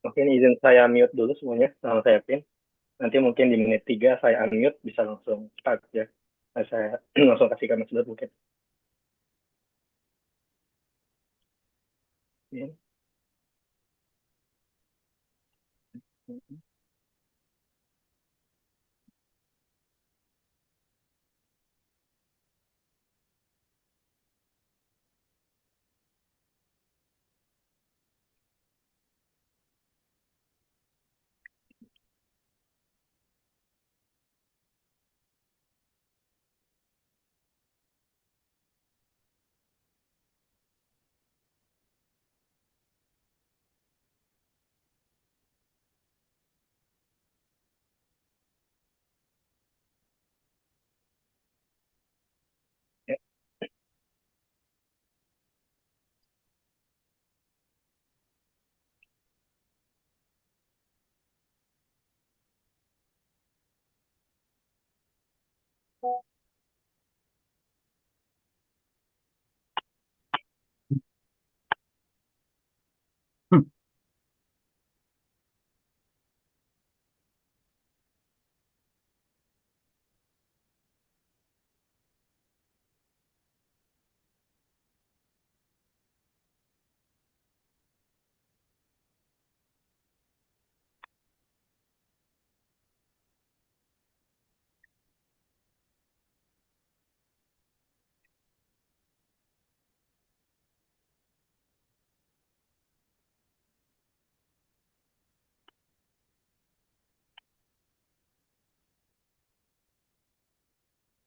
Mungkin izin saya mute dulu semuanya, sama saya Pin. Nanti mungkin di menit 3 saya unmute, bisa langsung start ya. Nah, saya langsung kasih ke Mas Dut mungkin. Ya.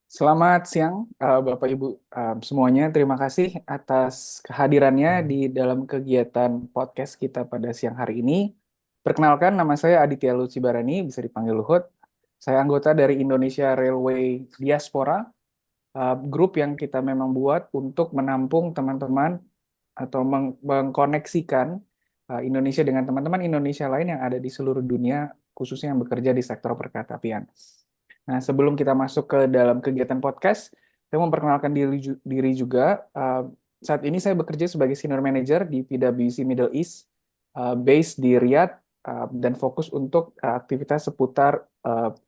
Selamat siang, Bapak Ibu semuanya. Terima kasih atas kehadirannya di dalam kegiatan podcast kita pada siang hari ini. Perkenalkan, nama saya Aditya Lucibarani, bisa dipanggil Luhut. Saya anggota dari Indonesia Railway Diaspora, grup yang kita memang buat untuk menampung teman-teman atau mengkoneksikan Indonesia dengan teman-teman Indonesia lain yang ada di seluruh dunia, khususnya yang bekerja di sektor perkeretaapian. Nah, sebelum kita masuk ke dalam kegiatan podcast, saya memperkenalkan diri juga. Saat ini saya bekerja sebagai Senior Manager di PwC Middle East, based di Riyadh, dan fokus untuk aktivitas seputar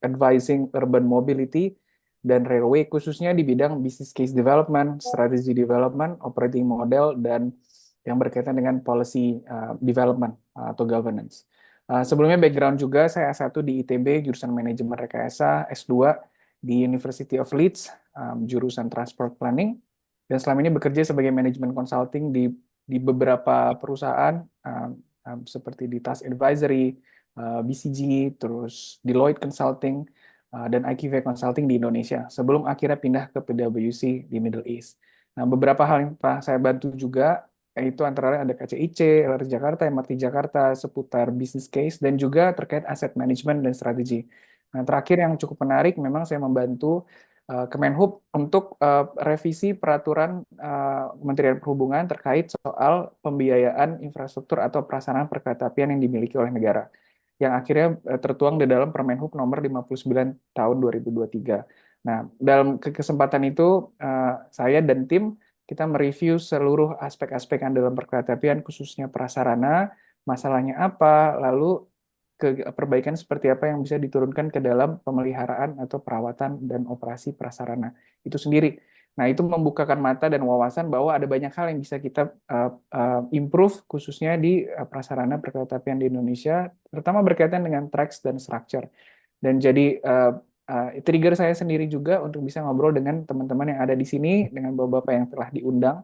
advising urban mobility dan railway, khususnya di bidang business case development, strategy development, operating model, dan yang berkaitan dengan policy development atau governance. Sebelumnya background juga saya S1 di ITB, jurusan manajemen rekayasa, S2 di University of Leeds, jurusan transport planning, dan selama ini bekerja sebagai manajemen consulting di beberapa perusahaan seperti di Task Advisory, BCG, terus Deloitte Consulting, dan IQV Consulting di Indonesia, sebelum akhirnya pindah ke PwC di Middle East. Nah, beberapa hal yang pernah saya bantu juga itu antara lain ada KCIC, LRT Jakarta, MRT Jakarta, seputar business case, dan juga terkait aset management dan strategi. Nah, terakhir yang cukup menarik, memang saya membantu Kemenhub untuk revisi peraturan Kementerian Perhubungan terkait soal pembiayaan infrastruktur atau prasarana perkeretaapian yang dimiliki oleh negara, yang akhirnya tertuang di dalam Permenhub nomor 59 tahun 2023. Nah, dalam kesempatan itu, saya dan tim kita mereview seluruh aspek-aspek yang dalam perkeretaapian, khususnya prasarana, masalahnya apa, lalu perbaikan seperti apa yang bisa diturunkan ke dalam pemeliharaan atau perawatan dan operasi prasarana itu sendiri. Nah, itu membukakan mata dan wawasan bahwa ada banyak hal yang bisa kita improve, khususnya di prasarana perkeretaapian di Indonesia, terutama berkaitan dengan tracks dan structure. Dan jadi trigger saya sendiri juga untuk bisa ngobrol dengan teman-teman yang ada di sini, dengan bapak-bapak yang telah diundang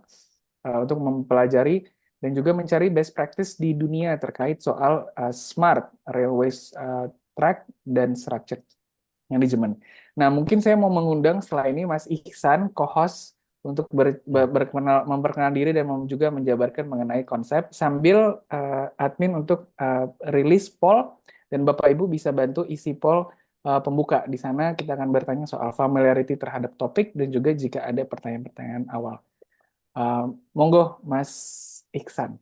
untuk mempelajari dan juga mencari best practice di dunia terkait soal smart railways track dan structure management. Nah, mungkin saya mau mengundang setelah ini Mas Ihsan, co-host, untuk memperkenalkan diri dan juga menjabarkan mengenai konsep, sambil admin untuk rilis poll, dan Bapak Ibu bisa bantu isi poll pembuka. Di sana kita akan bertanya soal familiarity terhadap topik dan juga jika ada pertanyaan-pertanyaan awal. Monggo, Mas Iksan.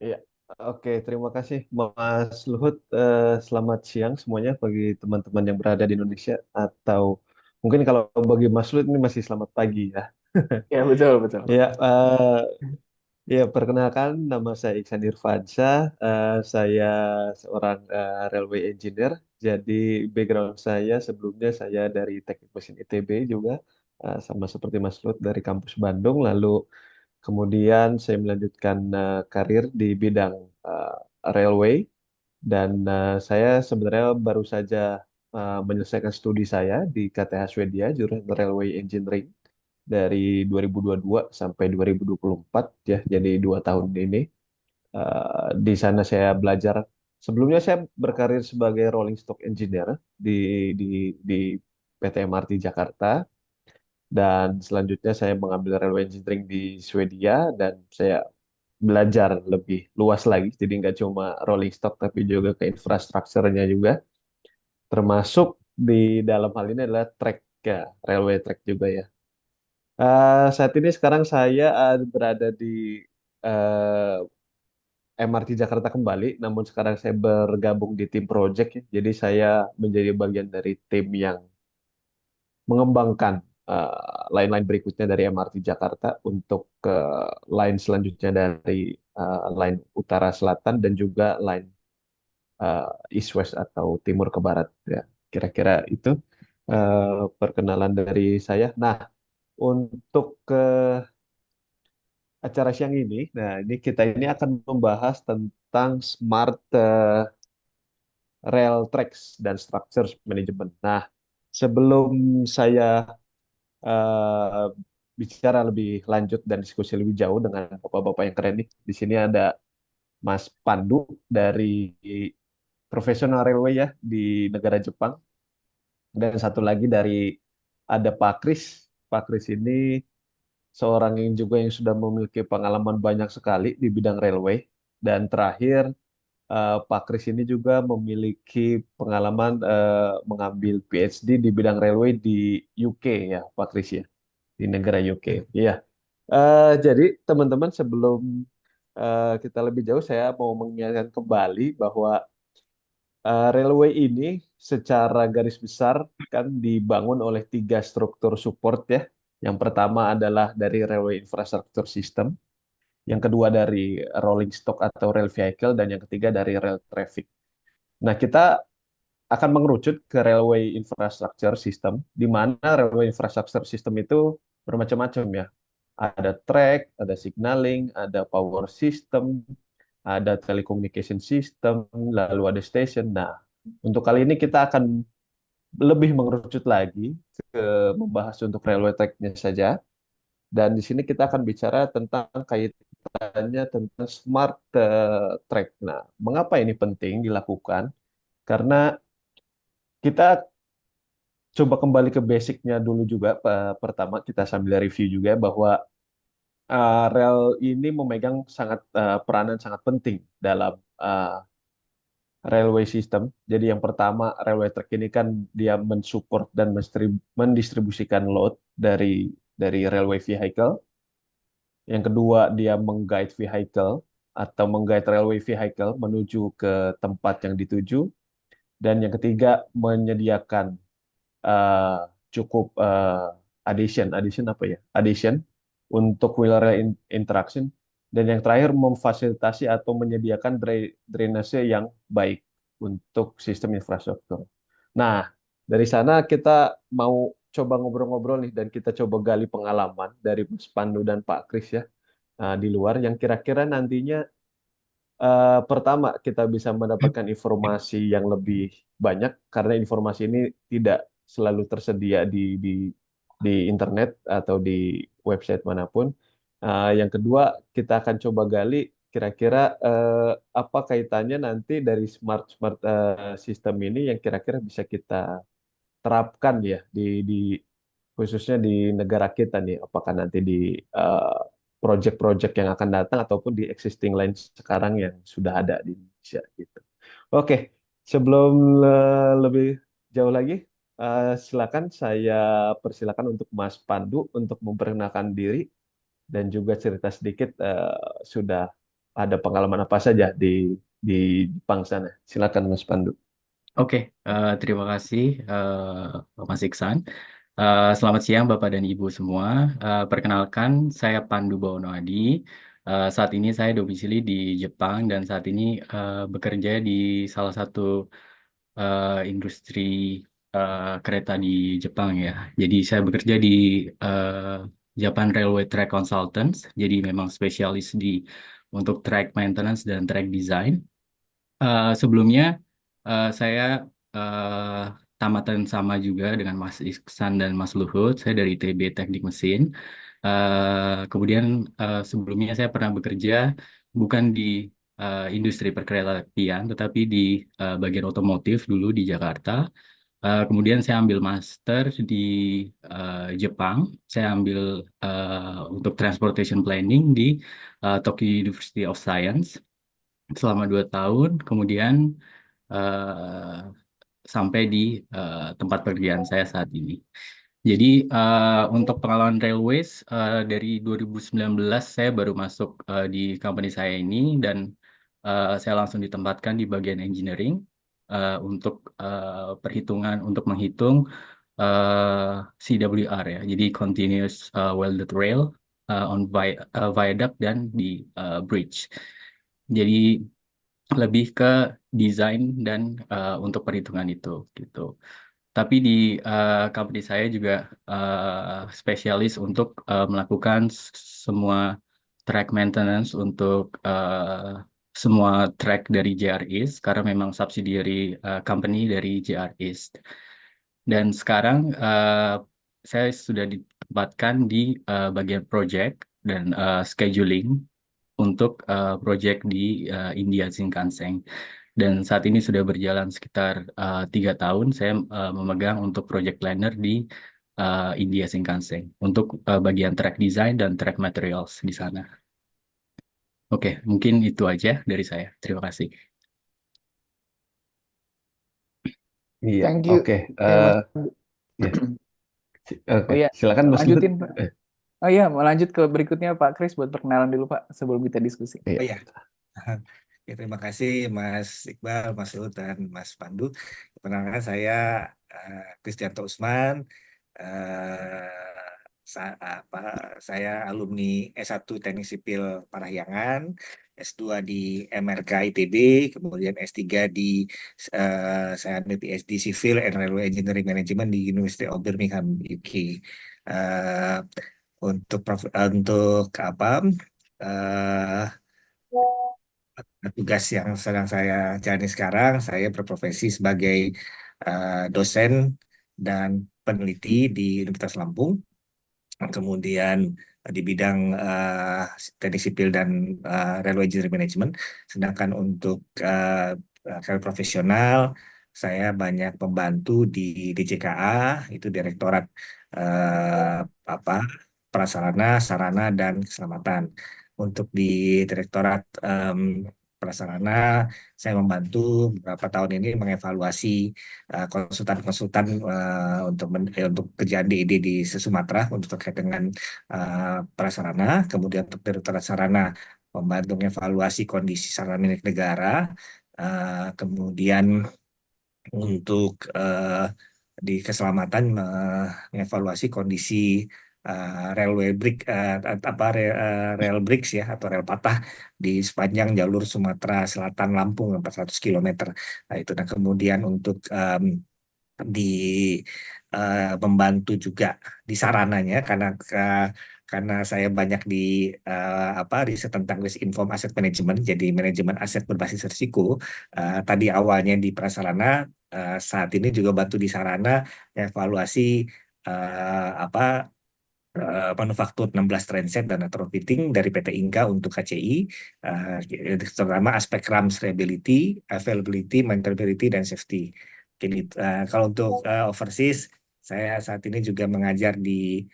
Iya, oke. Terima kasih, Mas Luhut. Selamat siang semuanya bagi teman-teman yang berada di Indonesia, atau mungkin kalau bagi Mas Luhut ini masih selamat pagi ya. Ya, betul, betul. Ya, Ya, perkenalkan nama saya Iksan Irfansyah. Saya seorang railway engineer. Jadi background saya sebelumnya saya dari Teknik Mesin ITB juga, sama seperti Mas Lut dari kampus Bandung. Lalu kemudian saya melanjutkan karir di bidang eh, railway dan saya sebenarnya baru saja menyelesaikan studi saya di KTH Swedia, jurusan Railway Engineering dari 2022 sampai 2024 ya, jadi 2 tahun ini. Di sana saya belajar. Sebelumnya saya berkarir sebagai rolling stock engineer di di di PT MRT Jakarta dan selanjutnya saya mengambil railway engineering di Swedia dan saya belajar lebih luas lagi. Jadi nggak cuma rolling stock tapi juga ke infrastrukturnya juga, termasuk di dalam hal ini adalah track ya, railway track juga ya. Saat ini sekarang saya berada di eh, MRT Jakarta kembali, namun sekarang saya bergabung di tim project ya. Jadi saya menjadi bagian dari tim yang mengembangkan line-line berikutnya dari MRT Jakarta untuk ke line selanjutnya dari line utara selatan dan juga line east west atau timur ke barat ya. Kira-kira itu perkenalan dari saya. Nah, untuk ke acara siang ini, nah ini kita ini akan membahas tentang smart rail tracks dan structures management. Nah, sebelum saya eh, bicara lebih lanjut dan diskusi lebih jauh dengan bapak-bapak yang keren nih, di sini ada Mas Pandu dari Professional Railway ya di negara Jepang, dan satu lagi dari ada Pak Kris. Pak Kris ini seorang yang juga yang sudah memiliki pengalaman banyak sekali di bidang railway. Dan terakhir, Pak Kris ini juga memiliki pengalaman mengambil PhD di bidang railway di UK ya, Pak Kris ya, di negara UK. Oke. Iya. Jadi teman-teman sebelum kita lebih jauh, saya mau mengingatkan kembali bahwa railway ini secara garis besar kan dibangun oleh 3 struktur support ya. Yang pertama adalah dari railway infrastructure system, yang kedua dari rolling stock atau rail vehicle, dan yang ketiga dari rail traffic. Nah, kita akan mengerucut ke railway infrastructure system, di mana railway infrastructure system itu bermacam-macam ya. Ada track, ada signaling, ada power system, ada telecommunication system, lalu ada station. Nah, untuk kali ini kita akan lebih mengerucut lagi ke membahas untuk railway track-nya saja. Dan di sini kita akan bicara tentang kaitannya tentang smart track. Nah, mengapa ini penting dilakukan? Karena kita coba kembali ke basicnya dulu juga. Pertama, kita sambil review juga bahwa rel ini memegang peranan sangat penting dalam railway system. Jadi yang pertama, railway track ini kan dia mensupport dan mendistribusikan load dari railway vehicle. Yang kedua, dia mengguide vehicle atau mengguide railway vehicle menuju ke tempat yang dituju. Dan yang ketiga, menyediakan eh, cukup addition apa ya? Addition untuk wheel rail interaction. Dan yang terakhir, memfasilitasi atau menyediakan drainase yang baik untuk sistem infrastruktur. Nah, dari sana kita mau coba ngobrol-ngobrol nih, dan kita coba gali pengalaman dari Mas Pandu dan Pak Kris ya, di luar yang kira-kira nantinya pertama kita bisa mendapatkan informasi yang lebih banyak, karena informasi ini tidak selalu tersedia di internet atau di website manapun. Yang kedua, kita akan coba gali kira-kira apa kaitannya nanti dari smart smart system ini yang kira-kira bisa kita terapkan ya di khususnya di negara kita nih, apakah nanti di eh, project-project yang akan datang ataupun di existing line sekarang yang sudah ada di Indonesia gitu. Oke, sebelum lebih jauh lagi, silakan saya persilakan untuk Mas Pandu untuk memperkenalkan diri dan juga cerita sedikit sudah ada pengalaman apa saja di Jepang sana. Silakan Mas Pandu. Oke, terima kasih Mas Iksan. Selamat siang Bapak dan Ibu semua. Perkenalkan, saya Pandu Bawono Adi. Saat ini saya domisili di Jepang dan saat ini bekerja di salah satu industri kereta di Jepang ya. Jadi saya bekerja di eh, Japan Railway Track Consultants. Jadi memang spesialis untuk track maintenance dan track design. Sebelumnya saya eh, tamatan sama juga dengan Mas Iksan dan Mas Luhut. Saya dari ITB Teknik Mesin. Kemudian sebelumnya saya pernah bekerja bukan di industri perkeretaapian, tetapi di bagian otomotif dulu di Jakarta. Kemudian saya ambil master di Jepang. Saya ambil untuk transportation planning di Tokyo University of Science selama 2 tahun. Kemudian eh, sampai di tempat pekerjaan saya saat ini. Jadi untuk pengalaman Railways dari 2019 saya baru masuk di company saya ini dan saya langsung ditempatkan di bagian engineering untuk untuk menghitung CWR ya. Jadi continuous welded rail viaduct dan di bridge. Jadi lebih ke desain dan untuk perhitungan itu gitu. Tapi di company saya juga spesialis untuk melakukan semua track maintenance untuk semua track dari JR East karena memang subsidiary company dari JR East. Dan sekarang saya sudah ditempatkan di bagian project dan scheduling untuk project di India Shinkansen. Dan saat ini sudah berjalan sekitar 3 tahun. Saya memegang untuk project planner di India Shinkansen untuk bagian track design dan track materials di sana. Oke, mungkin itu aja dari saya. Terima kasih. Iya, Thank you. oke. Mas. Ya, oke. Oh iya, Silakan Mas Luhut. lanjutin Pak. Oh iya, mau lanjut ke berikutnya Pak Kris buat perkenalan dulu Pak sebelum kita diskusi. Iya. Oh ya, ya, terima kasih Mas Iqbal, Mas Luhut, dan Mas Pandu. Perkenalkan saya Kristianto Usman. Eh, apa, saya alumni S1 Teknik Sipil Parahyangan, S2 di MRK ITB, kemudian S3 di saya ambil PhD Civil and Railway Engineering Management di University of Birmingham, UK. Eh, untuk apa? eh Tugas yang sedang saya jalani sekarang, saya berprofesi sebagai dosen dan peneliti di Universitas Lampung. Kemudian di bidang teknik sipil dan railway engineering management. Sedangkan untuk karir profesional, saya banyak membantu di DJKA, itu Direktorat eh, apa Prasarana, Sarana dan Keselamatan. Untuk di Direktorat Prasarana, saya membantu beberapa tahun ini mengevaluasi konsultan-konsultan untuk kerjaan DED di Sumatera untuk terkait dengan prasarana. Kemudian untuk Direktorat Sarana membantu mengevaluasi kondisi sarana milik negara. Kemudian untuk di keselamatan mengevaluasi kondisi railway brick rail bricks ya atau rel patah di sepanjang jalur Sumatera Selatan Lampung 400 km. Nah, itu. Nah, kemudian untuk di membantu juga di sarananya karena saya banyak di riset tentang risk informed asset management, jadi manajemen aset berbasis risiko. Tadi awalnya di prasarana, saat ini juga bantu di sarana evaluasi manufaktur 16 trainset dan retrofitting dari PT Inka untuk KCI, terutama aspek RAM reliability, availability, maintainability, dan safety. Jadi, kalau untuk overseas, saya saat ini juga mengajar di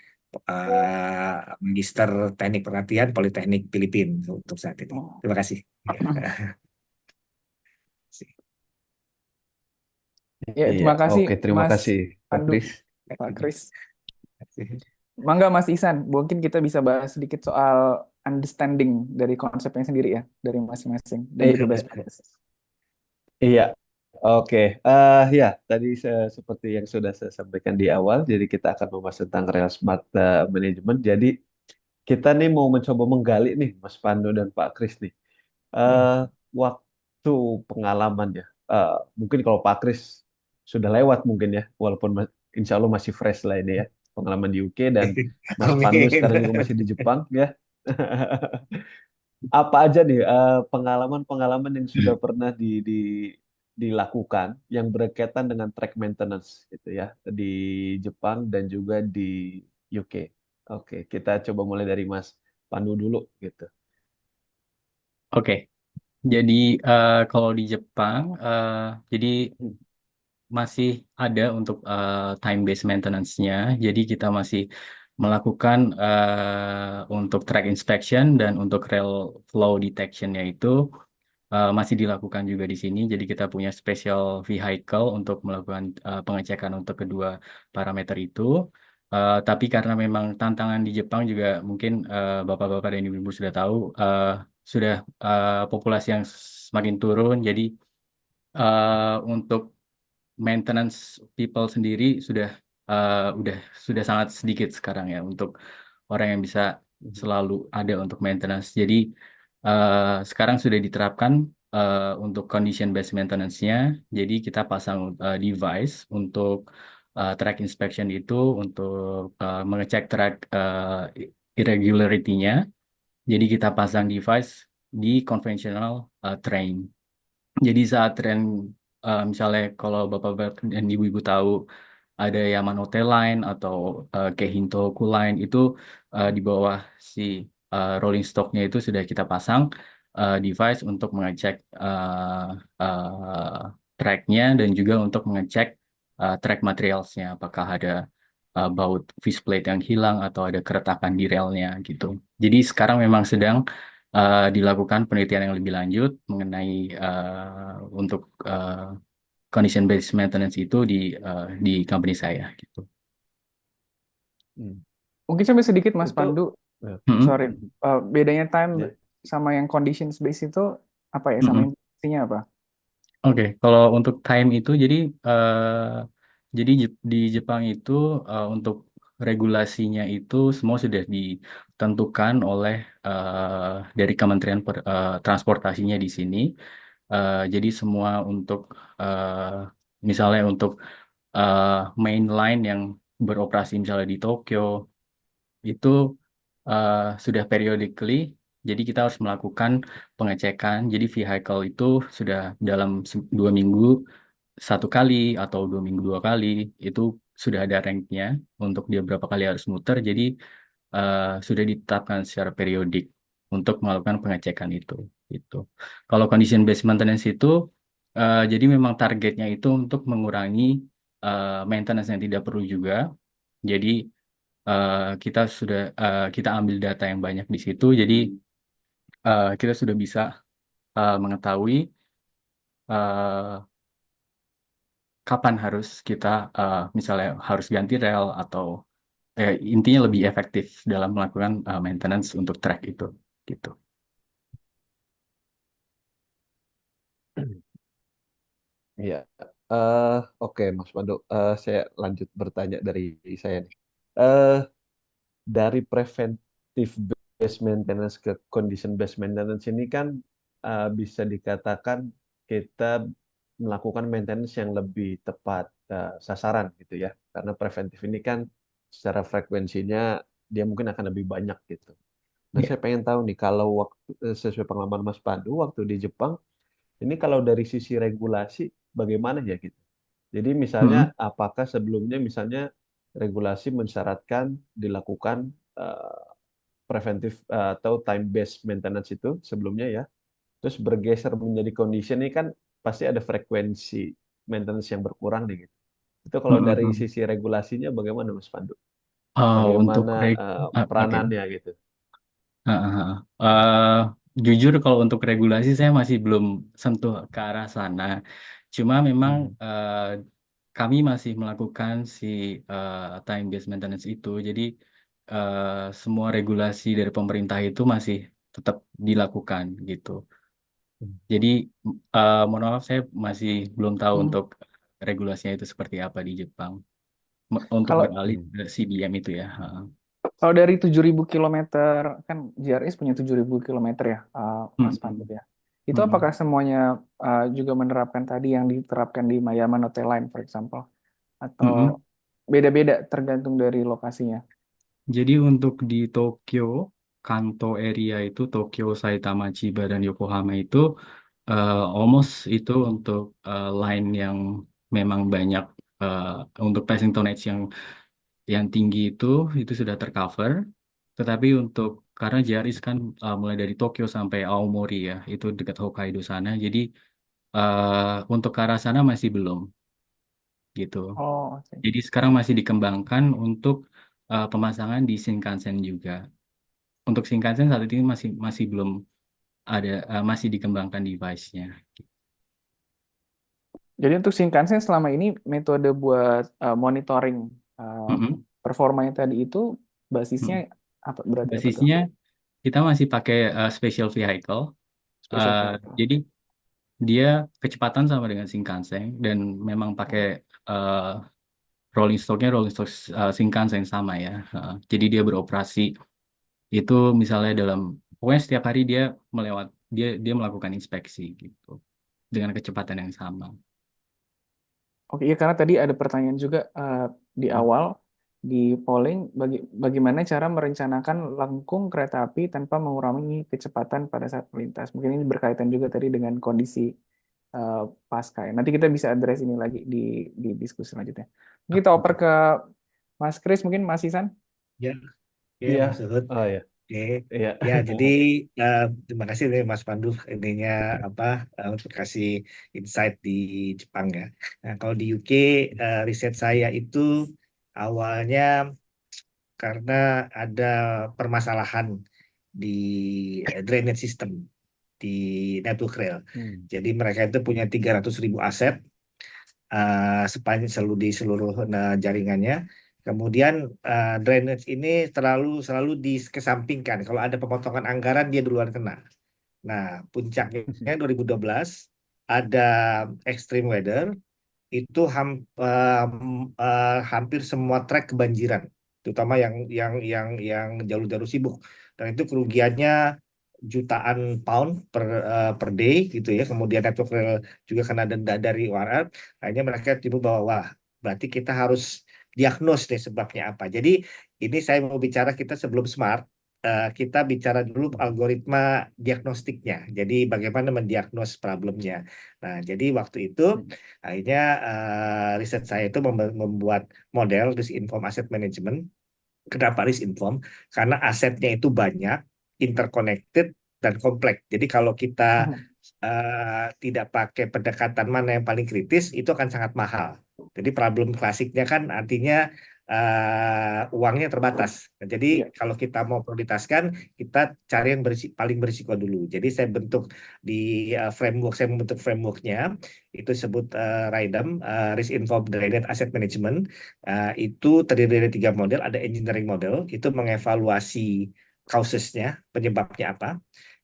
Magister Teknik Penelitian Politeknik Filipina untuk saat ini. Terima kasih. Ya, Iya, terima kasih oke. Terima Mas kasih, Pak Pandu, Kris. Pak Kris. Mangga Mas Ihsan, mungkin kita bisa bahas sedikit soal understanding dari konsepnya sendiri ya, dari masing-masing dan juga best practices. Iya, oke. Ya, tadi seperti yang sudah saya sampaikan di awal, jadi kita akan membahas tentang Rail Smart Management. Jadi kita nih mau mencoba menggali nih Mas Pandu dan Pak Kris nih. Hmm. Eh Waktu pengalaman ya. Mungkin kalau Pak Kris sudah lewat mungkin ya, walaupun insya Allah masih fresh lah ini ya, pengalaman di UK, dan Mas Pandu Amin. sekarang juga masih di Jepang ya. Apa aja nih pengalaman-pengalaman yang sudah pernah dilakukan yang berkaitan dengan track maintenance gitu ya di Jepang dan juga di UK. Oke, kita coba mulai dari Mas Pandu dulu gitu. Oke, jadi kalau di Jepang, jadi Hmm. masih ada untuk time based maintenance-nya. Jadi kita masih melakukan untuk track inspection dan untuk rail flow detection-nya itu masih dilakukan juga di sini. Jadi kita punya special vehicle untuk melakukan pengecekan untuk kedua parameter itu. Tapi karena memang tantangan di Jepang juga mungkin bapak-bapak dan ibu-ibu sudah tahu, sudah populasi yang semakin turun. Jadi untuk maintenance people sendiri sudah sangat sedikit sekarang ya untuk orang yang bisa selalu ada untuk maintenance. Jadi sekarang sudah diterapkan untuk condition based maintenance-nya. Jadi kita pasang device untuk track inspection itu untuk mengecek track irregularity-nya. Jadi kita pasang device di conventional train. Jadi saat tren misalnya kalau bapak-bapak dan ibu-ibu tahu ada Yamanote Line atau Keihintoku Line itu di bawah si rolling stocknya itu sudah kita pasang device untuk mengecek tracknya dan juga untuk mengecek track materialsnya apakah ada baut faceplate yang hilang atau ada keretakan di relnya gitu. Jadi sekarang memang sedang dilakukan penelitian yang lebih lanjut mengenai untuk condition based maintenance itu di company saya gitu. Hmm. Mungkin sampai sedikit Mas Itu Pandu, sorry, bedanya time Ya. sama yang conditions based itu apa ya? Sama intinya apa? Oke, kalau untuk time itu jadi di Jepang itu untuk regulasinya itu semua sudah ditentukan oleh dari Kementerian Transportasinya di sini. Jadi semua untuk misalnya untuk main line yang beroperasi misalnya di Tokyo itu sudah periodically, jadi kita harus melakukan pengecekan. Jadi vehicle itu sudah dalam 2 minggu satu kali atau 2 minggu 2 kali itu sudah ada ranknya untuk dia berapa kali harus muter. Jadi sudah ditetapkan secara periodik untuk melakukan pengecekan itu. Gitu. Kalau condition based maintenance itu jadi memang targetnya itu untuk mengurangi maintenance yang tidak perlu juga. Jadi kita ambil data yang banyak di situ, jadi kita sudah bisa mengetahui kapan harus kita misalnya harus ganti rel atau intinya lebih efektif dalam melakukan maintenance untuk track itu, gitu. Iya. Oke, Mas Pandu. Saya lanjut bertanya dari saya nih. Eh, dari preventive based maintenance ke condition based maintenance ini kan bisa dikatakan kita melakukan maintenance yang lebih tepat sasaran gitu ya. Karena preventif ini kan secara frekuensinya dia mungkin akan lebih banyak gitu. Nah, Ya. saya pengen tahu nih kalau waktu sesuai pengalaman Mas Pandu waktu di Jepang ini kalau dari sisi regulasi bagaimana ya gitu. Jadi misalnya apakah sebelumnya misalnya regulasi mensyaratkan dilakukan eh, preventif atau time based maintenance itu sebelumnya ya. Terus bergeser menjadi condition ini kan pasti ada frekuensi maintenance yang berkurang nih gitu. Itu kalau dari sisi regulasinya bagaimana Mas Pandu? Untuk Bagaimana oke. peranannya gitu? Eh, Jujur kalau untuk regulasi saya masih belum sentuh ke arah sana. Cuma memang Hmm. kami masih melakukan si time based maintenance itu. Jadi semua regulasi dari pemerintah itu masih tetap dilakukan gitu. Jadi mohon maaf saya masih belum tahu untuk regulasinya itu seperti apa di Jepang untuk Kalau beralih ke CBM itu ya. Kalau dari 7.000 kilometer, kan JRS punya 7.000 kilometer ya, Mas Pandu Mm-mm. ya. Itu Mm-mm. apakah semuanya juga menerapkan tadi yang diterapkan di Yamanote Line, for example? Atau Mm-mm. beda-beda tergantung dari lokasinya? Jadi untuk di Tokyo, Kanto area itu Tokyo, Saitama, Chiba, dan Yokohama itu almost itu untuk line yang memang banyak eh, untuk passing tonnage yang tinggi itu sudah tercover. Tetapi untuk karena JRIS kan mulai dari Tokyo sampai Aomori ya, itu dekat Hokkaido sana. Jadi untuk ke arah sana masih belum gitu. Oh, oke. Jadi sekarang masih dikembangkan untuk pemasangan di Shinkansen juga. Untuk Shinkansen saat ini masih masih belum ada masih dikembangkan device-nya. Jadi untuk Shinkansen selama ini metode buat monitoring uh, Mm-mm. performanya tadi itu basisnya Mm. apa berarti apa tuh? Basisnya kita masih pakai special vehicle. Special vehicle. Jadi dia kecepatan sama dengan Shinkansen dan memang pakai Oh, uh, rolling stock Shinkansen sama ya. Jadi dia beroperasi itu misalnya dalam pokoknya setiap hari dia melakukan inspeksi gitu dengan kecepatan yang sama. oke, ya karena tadi ada pertanyaan juga di Hmm. awal di polling bagaimana cara merencanakan lengkung kereta api tanpa mengurangi kecepatan pada saat melintas. Mungkin ini berkaitan juga tadi dengan kondisi uh, pasca ya. Nanti kita bisa address ini lagi di diskusi selanjutnya. Mungkin kita oper Oke. ke Mas Kris, mungkin Mas Isan. Ya, oke Iya, Mas Uhud. oh ya, Oke, iya. ya jadi terima kasih nih Mas Pandu ininya apa untuk kasih insight di Jepang ya. Nah kalau di UK riset saya itu awalnya karena ada permasalahan di drainage system di network rail. Jadi mereka itu punya 300.000 aset sepanjang di seluruh jaringannya. Kemudian drainage ini selalu dikesampingkan. Kalau ada pemotongan anggaran dia duluan kena. Nah, puncaknya 2012 ada extreme weather itu hampir semua trek kebanjiran, terutama yang jalur-jalur sibuk. Dan itu kerugiannya jutaan pound per day gitu ya. Kemudian network rail juga kena denda dari URL. Akhirnya mereka tiba bahwa wah, berarti kita harus diagnos deh sebabnya apa. Jadi ini saya mau bicara kita sebelum smart. Kita bicara dulu algoritma diagnostiknya. Jadi bagaimana mendiagnos problemnya. Nah, jadi waktu itu akhirnya riset saya itu membuat model risk inform asset management. Kenapa risk inform? Karena asetnya itu banyak, interconnected, dan kompleks. Jadi kalau kita tidak pakai pendekatan mana yang paling kritis, itu akan sangat mahal. Jadi problem klasiknya kan artinya uangnya terbatas. Nah, jadi Iya. kalau kita mau prioritaskan, kita cari yang paling berisiko dulu. Jadi saya bentuk di framework, saya membentuk frameworknya, itu disebut RIDEM, Risk Informed Drainage Asset Management. Itu terdiri dari 3 model. Ada engineering model, itu mengevaluasi causesnya, penyebabnya apa.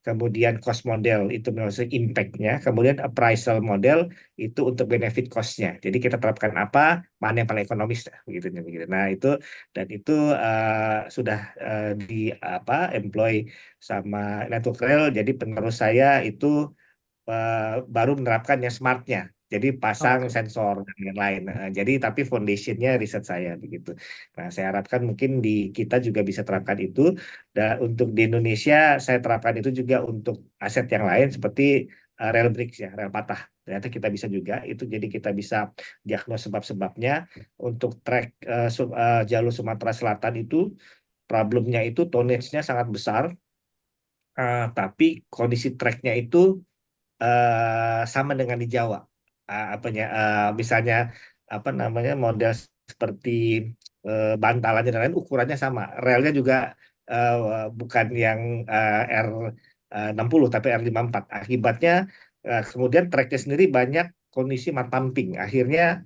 Kemudian cost model itu mengenai impact-nya. Kemudian appraisal model itu untuk benefit cost-nya. Jadi kita terapkan apa, mana yang paling ekonomis, begitu, begitu. Nah itu dan itu sudah di apa employ sama Network Rail. Jadi penerus saya itu baru menerapkan yang smartnya. Jadi pasang Oke. sensor dan lain-lain. Nah, jadi tapi foundationnya riset saya begitu. Nah, saya harapkan mungkin di kita juga bisa terapkan itu. Dan untuk di Indonesia saya terapkan itu juga untuk aset yang lain seperti rail bridge ya, rel patah. Ternyata kita bisa juga itu. Jadi kita bisa diagnos sebab-sebabnya untuk trek jalur Sumatera Selatan itu problemnya itu tonnage-nya sangat besar. Tapi kondisi treknya itu sama dengan di Jawa. Apanya misalnya apa namanya model seperti bantalannya dan lain ukurannya sama. Relnya juga eh, bukan yang R60 tapi R54. Akibatnya kemudian treknya sendiri banyak kondisi matamping. Akhirnya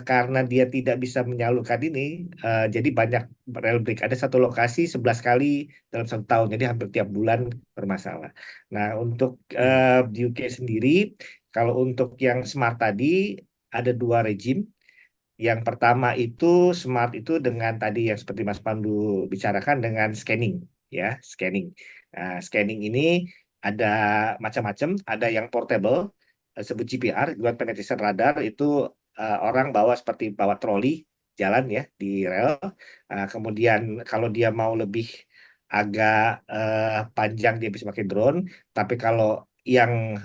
karena dia tidak bisa menyalurkan ini, jadi banyak rel break. Ada satu lokasi 11 kali dalam 1 tahun, jadi hampir tiap bulan bermasalah. Nah, untuk di UK sendiri, kalau untuk yang smart tadi ada 2 regime. Yang pertama itu smart itu dengan tadi yang seperti Mas Pandu bicarakan dengan scanning, ya, scanning. Nah, scanning ini ada macam-macam, ada yang portable, sebut GPR, Ground Penetration Radar, itu orang bawa seperti bawa troli jalan ya di rel. Kemudian kalau dia mau lebih agak panjang dia bisa pakai drone, tapi kalau yang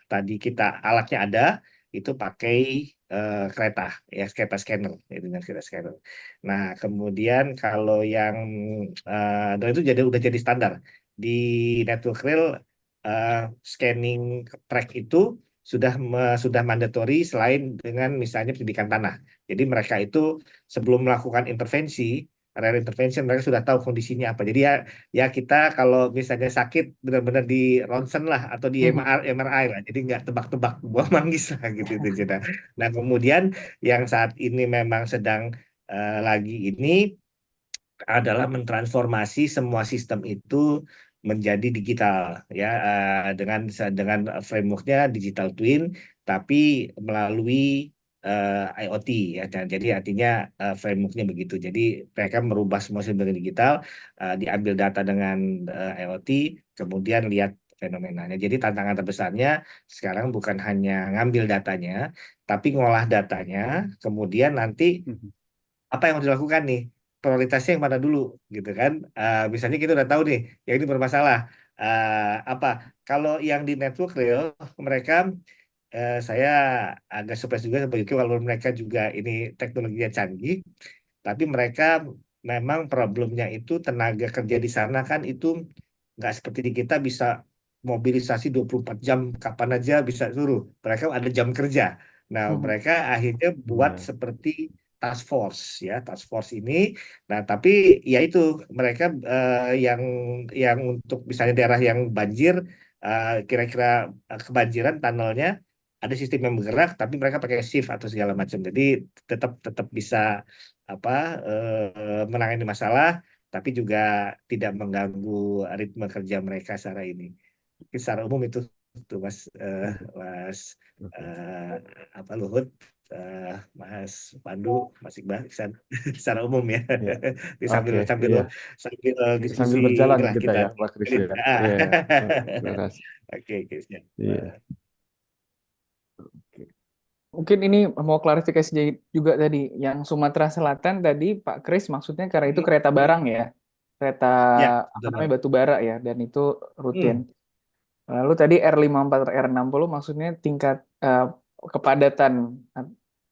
tadi kita alatnya ada itu pakai kereta ya, kereta scanner ya, dengan kereta scanner. Nah, kemudian kalau yang dan itu udah jadi standar di network rail, eh, scanning track itu sudah mandatory selain dengan misalnya pendidikan tanah. Jadi mereka itu sebelum melakukan intervensi, rare intervention, mereka sudah tahu kondisinya apa. Jadi ya kita kalau misalnya sakit benar-benar di ronsen lah atau di MRI lah. Jadi nggak tebak-tebak buah manggis lah gitu itu Cina. Nah, kemudian yang saat ini memang sedang lagi ini adalah mentransformasi semua sistem itu menjadi digital ya, dengan frameworknya digital twin tapi melalui IoT ya. Dan jadi artinya frameworknya begitu. Jadi mereka merubah semua sistem dengan digital, diambil data dengan IoT, kemudian lihat fenomenanya. Jadi tantangan terbesarnya sekarang bukan hanya ngambil datanya, tapi ngolah datanya, kemudian nanti apa yang harus dilakukan nih, prioritasnya yang mana dulu gitu kan. Misalnya kita udah tahu nih yang ini bermasalah. Apa kalau yang di network real mereka, saya agak surprise juga begitu kalau mereka juga ini teknologinya canggih, tapi mereka memang problemnya itu tenaga kerja di sana kan itu nggak seperti di kita bisa mobilisasi 24 jam kapan aja bisa suruh. Mereka ada jam kerja. Nah, mereka akhirnya buat Iya. seperti task force ya, task force ini. Nah, tapi ya itu mereka yang untuk misalnya daerah yang banjir, kira-kira kebanjiran tunnelnya ada sistem yang bergerak, tapi mereka pakai shift atau segala macam. Jadi tetap tetap bisa apa menangani masalah, tapi juga tidak mengganggu ritme kerja mereka secara ini. Mungkin secara umum itu tuh Mas, Mas Oke. eh, apa Luhut, eh, Mas Pandu, Mas Iqbal, Iksan, secara umum ya. Iya. Ini sambil Oke, sambil iya. sambil diskusi Sambil berjalan inilah kita kita. ya, Pak Kris ya. Ah. Iya. Terima kasih. Oke, oke, siap. Iya. Oke. Mungkin ini mau klarifikasi juga tadi, yang Sumatera Selatan tadi Pak Kris maksudnya karena itu kereta barang ya, kereta Ya, apa betul namanya banget. batu bara ya, dan itu rutin. Hmm, Lalu tadi R54 R60 maksudnya tingkat kepadatan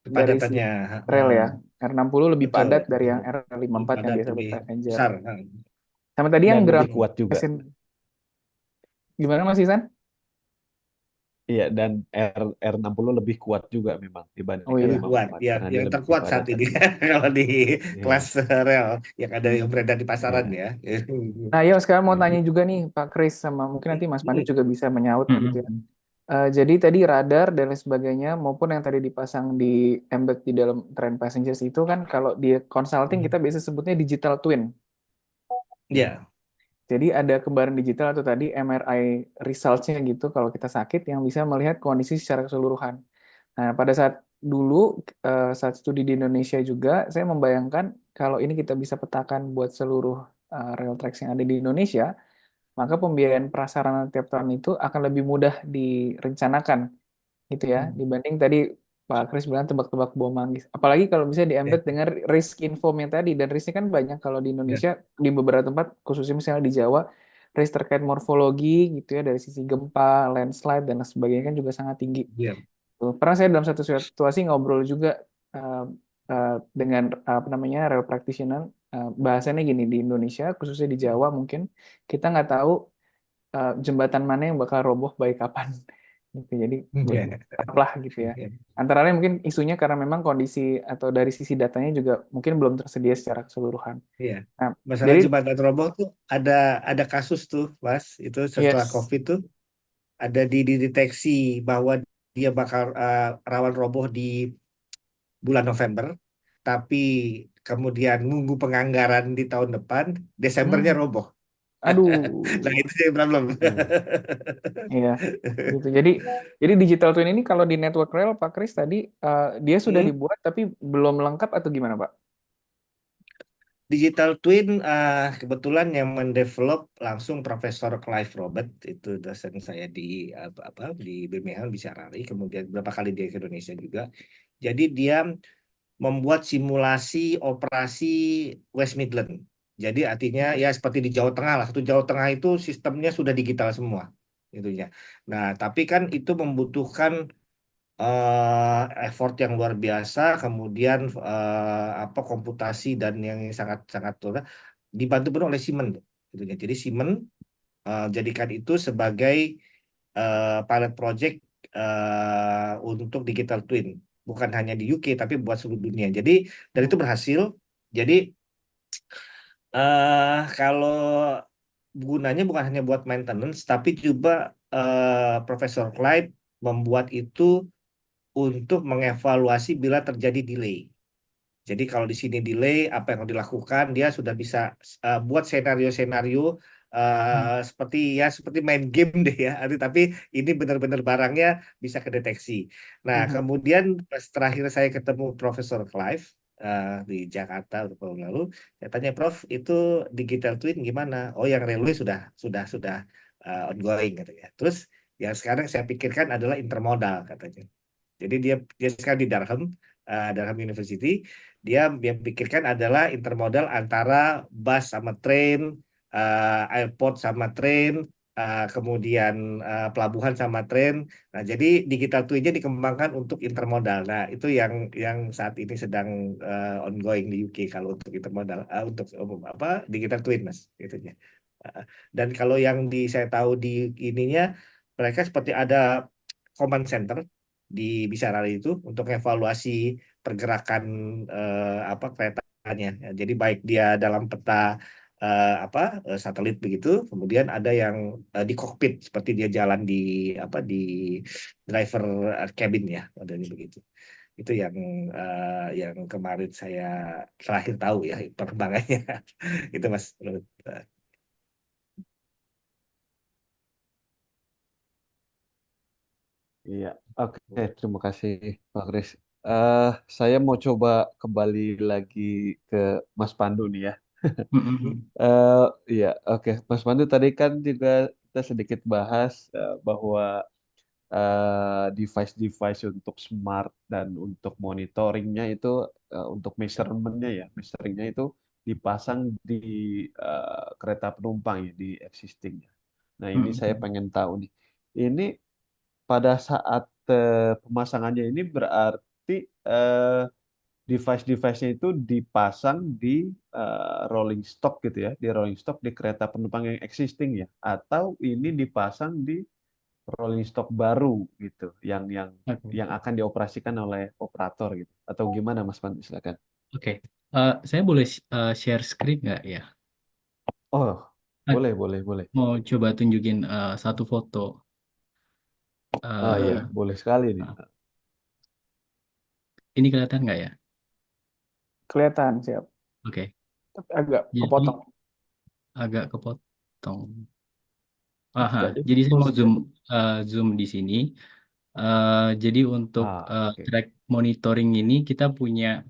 dari si kepadatannya rel ya. R60 lebih betul, padat dari yang betul. Lebih R54 yang padat, biasa lebih berpassenger. besar. Sama tadi yang Dan lebih ground kuat juga. gimana Mas Isan? Iya, dan R60 lebih kuat juga memang Oh dibandingkan iya. Lebih kuat, 54 ya, karena dia yang lebih terkuat saat padat ini tadi. kalau di kelas Iya, rel yang ada yang beredar di pasaran iya, ya. Nah, ya sekarang mau iya. tanya juga nih Pak Kris, sama mungkin nanti Mas Pandu Hmm, juga bisa menyaut gitu ya. Jadi tadi radar dan lain sebagainya maupun yang tadi dipasang di embed di dalam train passengers itu kan kalau di consulting kita biasa sebutnya digital twin. Ya, Jadi ada kembaran digital atau tadi MRI results-nya gitu kalau kita sakit yang bisa melihat kondisi secara keseluruhan. Nah, pada saat dulu saat studi di Indonesia juga saya membayangkan kalau ini kita bisa petakan buat seluruh rail tracks yang ada di Indonesia, maka pembiayaan prasarana tiap tahun itu akan lebih mudah direncanakan gitu ya dibanding tadi Pak Kris bilang tebak-tebak buah manggis. Apalagi kalau bisa ya, di-embed dengan risk informnya tadi, dan risknya kan banyak kalau di ya, Indonesia di beberapa tempat khususnya misalnya di Jawa, risk terkait morfologi gitu ya dari sisi gempa, landslide dan lain sebagainya kan juga sangat tinggi. ya, Tuh, pernah saya dalam satu situasi ngobrol juga dengan apa namanya rail practitioner, bahasannya gini, di Indonesia khususnya di Jawa mungkin kita nggak tahu jembatan mana yang bakal roboh baik kapan gitu. Jadi ya, tetaplah gitu ya. ya, Antara lain mungkin isunya karena memang kondisi atau dari sisi datanya juga mungkin belum tersedia secara keseluruhan. ya. Nah, Masalah jadi jembatan roboh tuh ada kasus tuh, Mas. Itu setelah yes. COVID tuh ada dideteksi bahwa dia bakal rawan roboh di bulan November, tapi kemudian nunggu penganggaran di tahun depan, Desembernya Hmm, roboh. Aduh, Nah, itu jadi problem. iya, gitu. Jadi digital twin ini kalau di network rel Pak Kris tadi dia sudah Hmm. dibuat tapi belum lengkap atau gimana Pak? Digital Twin kebetulan yang mendevelop langsung Profesor Clive Robert, itu dosen saya di di Birmingham di Sharari, kemudian beberapa kali dia ke Indonesia juga. Jadi dia membuat simulasi operasi West Midland. Jadi artinya ya seperti di Jawa Tengah lah. Satu Jawa Tengah itu sistemnya sudah digital semua itunya. Nah, tapi kan itu membutuhkan effort yang luar biasa, kemudian komputasi dan yang sangat sangat dibantu penuh oleh Siemens gitu ya. Jadi Siemens jadikan itu sebagai pilot project untuk digital twin, bukan hanya di UK tapi buat seluruh dunia. Jadi dan itu berhasil. Jadi kalau gunanya bukan hanya buat maintenance, tapi juga Profesor Clive membuat itu untuk mengevaluasi bila terjadi delay. Jadi kalau di sini delay, apa yang harus dilakukan, dia sudah bisa buat senario-senario seperti main game deh ya. Tapi ini benar-benar barangnya bisa kedeteksi. Nah, kemudian pas terakhir saya ketemu Profesor Clive di Jakarta beberapa tahun lalu, saya tanya, Prof, itu digital twin gimana? Oh, yang railway sudah ongoing katanya. Terus yang sekarang saya pikirkan adalah intermodal katanya. Jadi dia sekarang di Durham University. Dia pikirkan adalah intermodal antara bus sama train, airport sama train, kemudian pelabuhan sama train. Nah, jadi digital twinnya dikembangkan untuk intermodal. Nah, itu yang saat ini sedang ongoing di UK kalau untuk intermodal, untuk digital twin, Mas, itunya. Dan kalau yang saya tahu di ininya, mereka seperti ada command center di Bisarali itu untuk evaluasi pergerakan keretanya. Ya, jadi baik dia dalam peta satelit begitu, kemudian ada yang di kokpit seperti dia jalan di driver cabin ya, adanya begitu. Itu yang kemarin saya terakhir tahu ya perkembangannya. Itu Mas. Iya, oke, terima kasih Pak Kris. Saya mau coba kembali lagi ke Mas Pandu nih ya. Eh, iya, oke, Mas Pandu tadi kan juga kita sedikit bahas bahwa device-device untuk smart dan untuk monitoringnya itu untuk measuringnya itu dipasang di kereta penumpang ya di existing. Nah, ini saya pengen tahu nih. Ini pada saat pemasangannya ini berarti device-device-nya itu dipasang di rolling stock gitu ya, di rolling stock di kereta penumpang yang existing ya, atau ini dipasang di rolling stock baru gitu, yang akan dioperasikan oleh operator gitu, atau gimana Mas Pandu, silakan. Oke. Saya boleh share screen nggak ya? Oh, Ah, boleh. Mau coba tunjukin satu foto. Ah iya, Eh, boleh sekali nih. ini kelihatan nggak ya? Kelihatan siap. Oke. Tapi agak Jadi kepotong. agak kepotong. Aha. Jadi Jadi saya Full mau screen. zoom di sini. Jadi untuk oke. track monitoring ini kita punya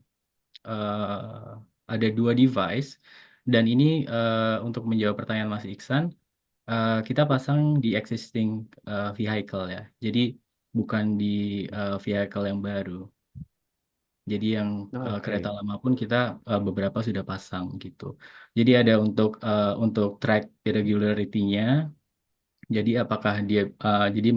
ada 2 device, dan ini untuk menjawab pertanyaan Mas Iksan, kita pasang di existing vehicle ya. Jadi bukan di vehicle yang baru. Jadi yang kereta Oke. lama pun kita beberapa sudah pasang gitu. Jadi ada untuk track irregularity-nya. Jadi apakah dia jadi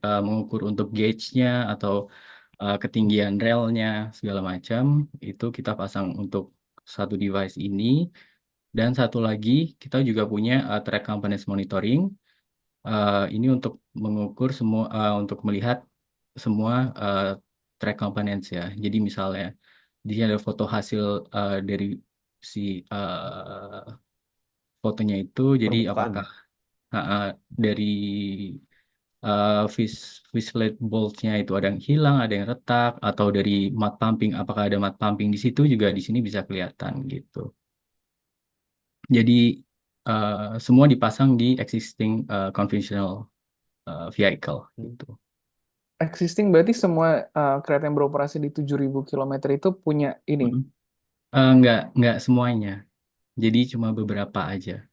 mengukur untuk gauge-nya atau ketinggian relnya segala macam, itu kita pasang untuk satu device ini. Dan satu lagi kita juga punya track components monitoring. Ini untuk mengukur semua, untuk melihat semua track components ya. Jadi misalnya di sini ada foto hasil dari si fotonya itu. Jadi Permukaan. apakah dari Fish bolt-nya itu ada yang hilang, ada yang retak, atau dari mud pumping, apakah ada mud pumping di situ juga di sini bisa kelihatan gitu. Jadi semua dipasang di existing conventional vehicle gitu. Existing berarti semua kereta yang beroperasi di 7.000 kilometer itu punya ini. Mm. Nggak semuanya, jadi cuma beberapa aja.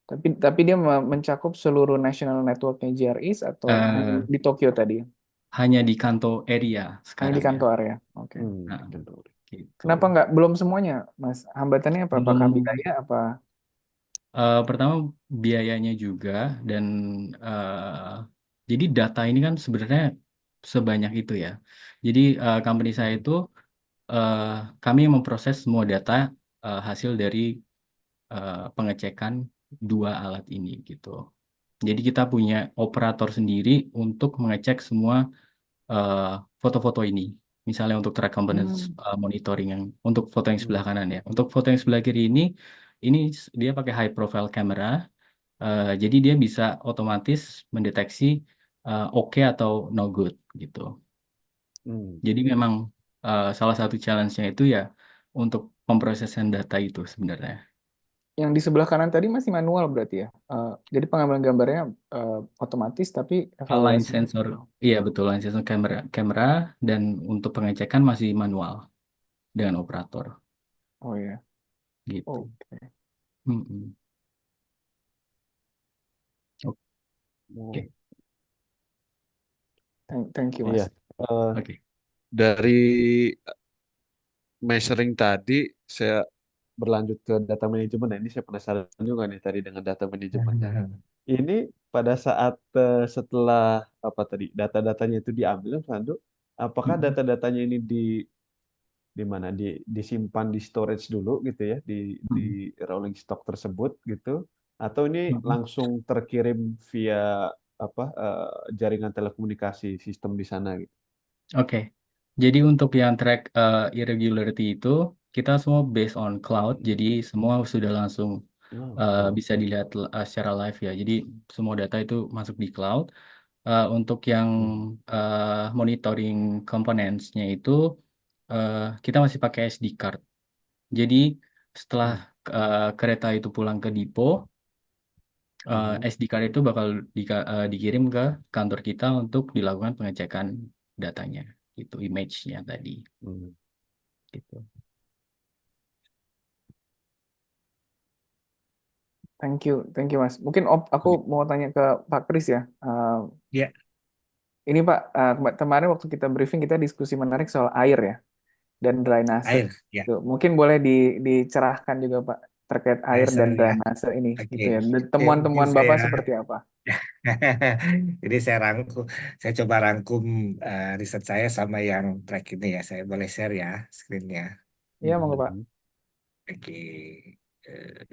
Tapi dia mencakup seluruh national networknya JRIs atau hanya Eh, di Tokyo tadi? Hanya di Kanto area Hanya di sekarang ya. Kanto area. Oke. Nah, Gitu. gitu. Kenapa nggak belum semuanya, Mas? Hambatannya apa? Apakah Belum. biaya apa? Pertama biayanya juga dan eh, jadi data ini kan sebenarnya sebanyak itu ya. Jadi company saya itu eh, kami memproses semua data hasil dari pengecekan dua alat ini gitu. Jadi kita punya operator sendiri untuk mengecek semua eh, foto-foto ini. Misalnya untuk track components monitoring yang untuk foto yang sebelah kanan ya. Untuk foto yang sebelah kiri ini dia pakai high profile camera. Jadi dia bisa otomatis mendeteksi oke atau no good gitu. Jadi memang salah satu challenge-nya itu ya untuk pemrosesan data itu sebenarnya. Yang di sebelah kanan tadi masih manual berarti ya? Jadi pengambilan gambarnya otomatis tapi Line evaluasi. sensor, iya betul, line sensor kamera dan untuk pengecekan masih manual dengan operator Oh ya. gitu. Oke. Mm-mm. Oke, Thank you, Iya. Mas. Eh, oke. dari measuring tadi saya berlanjut ke data manajemen. Nah, ini saya penasaran juga nih tadi dengan data manajemennya. Ini pada saat setelah apa tadi data-datanya itu diambil, Sandu, apakah data-datanya ini di mana disimpan di storage dulu gitu ya di Mm-mm. rolling stock tersebut gitu, atau ini Mm-mm. langsung terkirim via apa jaringan telekomunikasi sistem di sana gitu. Oke. Jadi untuk yang track irregularity itu kita semua based on cloud, jadi semua sudah langsung Oh, oke. bisa dilihat secara live ya. Jadi semua data itu masuk di cloud. Untuk yang monitoring components-nya itu kita masih pakai SD card. Jadi setelah kereta itu pulang ke depo, SD card itu bakal dikirim ke kantor kita untuk dilakukan pengecekan datanya, gitu, image-nya tadi, Hmm. gitu. Thank you Mas. Mungkin aku mau tanya ke Pak Kris ya. Ya, Ini Pak, kemarin waktu kita briefing kita diskusi menarik soal air ya dan drainase. air. Ya, Tuh, mungkin boleh dicerahkan juga Pak terkait air dan air ya. drainase ini, Oke. gitu ya. Dan Oke, mungkin temuan-temuan Bapak saya seperti apa? jadi saya coba rangkum riset saya sama yang track ini ya. Saya boleh share ya screen-nya. Iya, monggo Pak. Oke. Eh,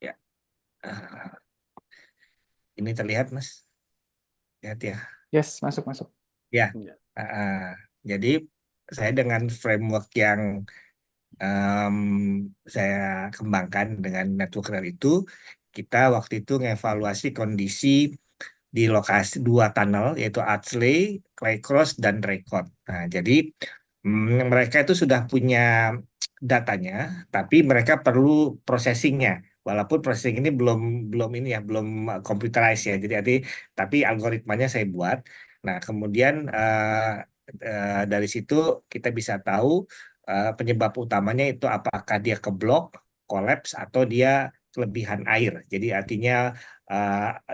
ya. Ah, ini terlihat, Mas? Lihat ya. Yes, masuk masuk. Ya. Iya. Jadi saya dengan framework yang em, saya kembangkan dengan network rel itu, kita waktu itu ngevaluasi kondisi di lokasi dua tunnel yaitu Ardsley, Claycross, dan Draycott. Nah, jadi mereka itu sudah punya datanya, tapi mereka perlu processingnya. Walaupun processing ini belum belum ini ya belum computerized ya. Tapi algoritmanya saya buat. Nah, kemudian dari situ kita bisa tahu penyebab utamanya itu apakah dia keblok, kolaps, atau dia kelebihan air. Jadi artinya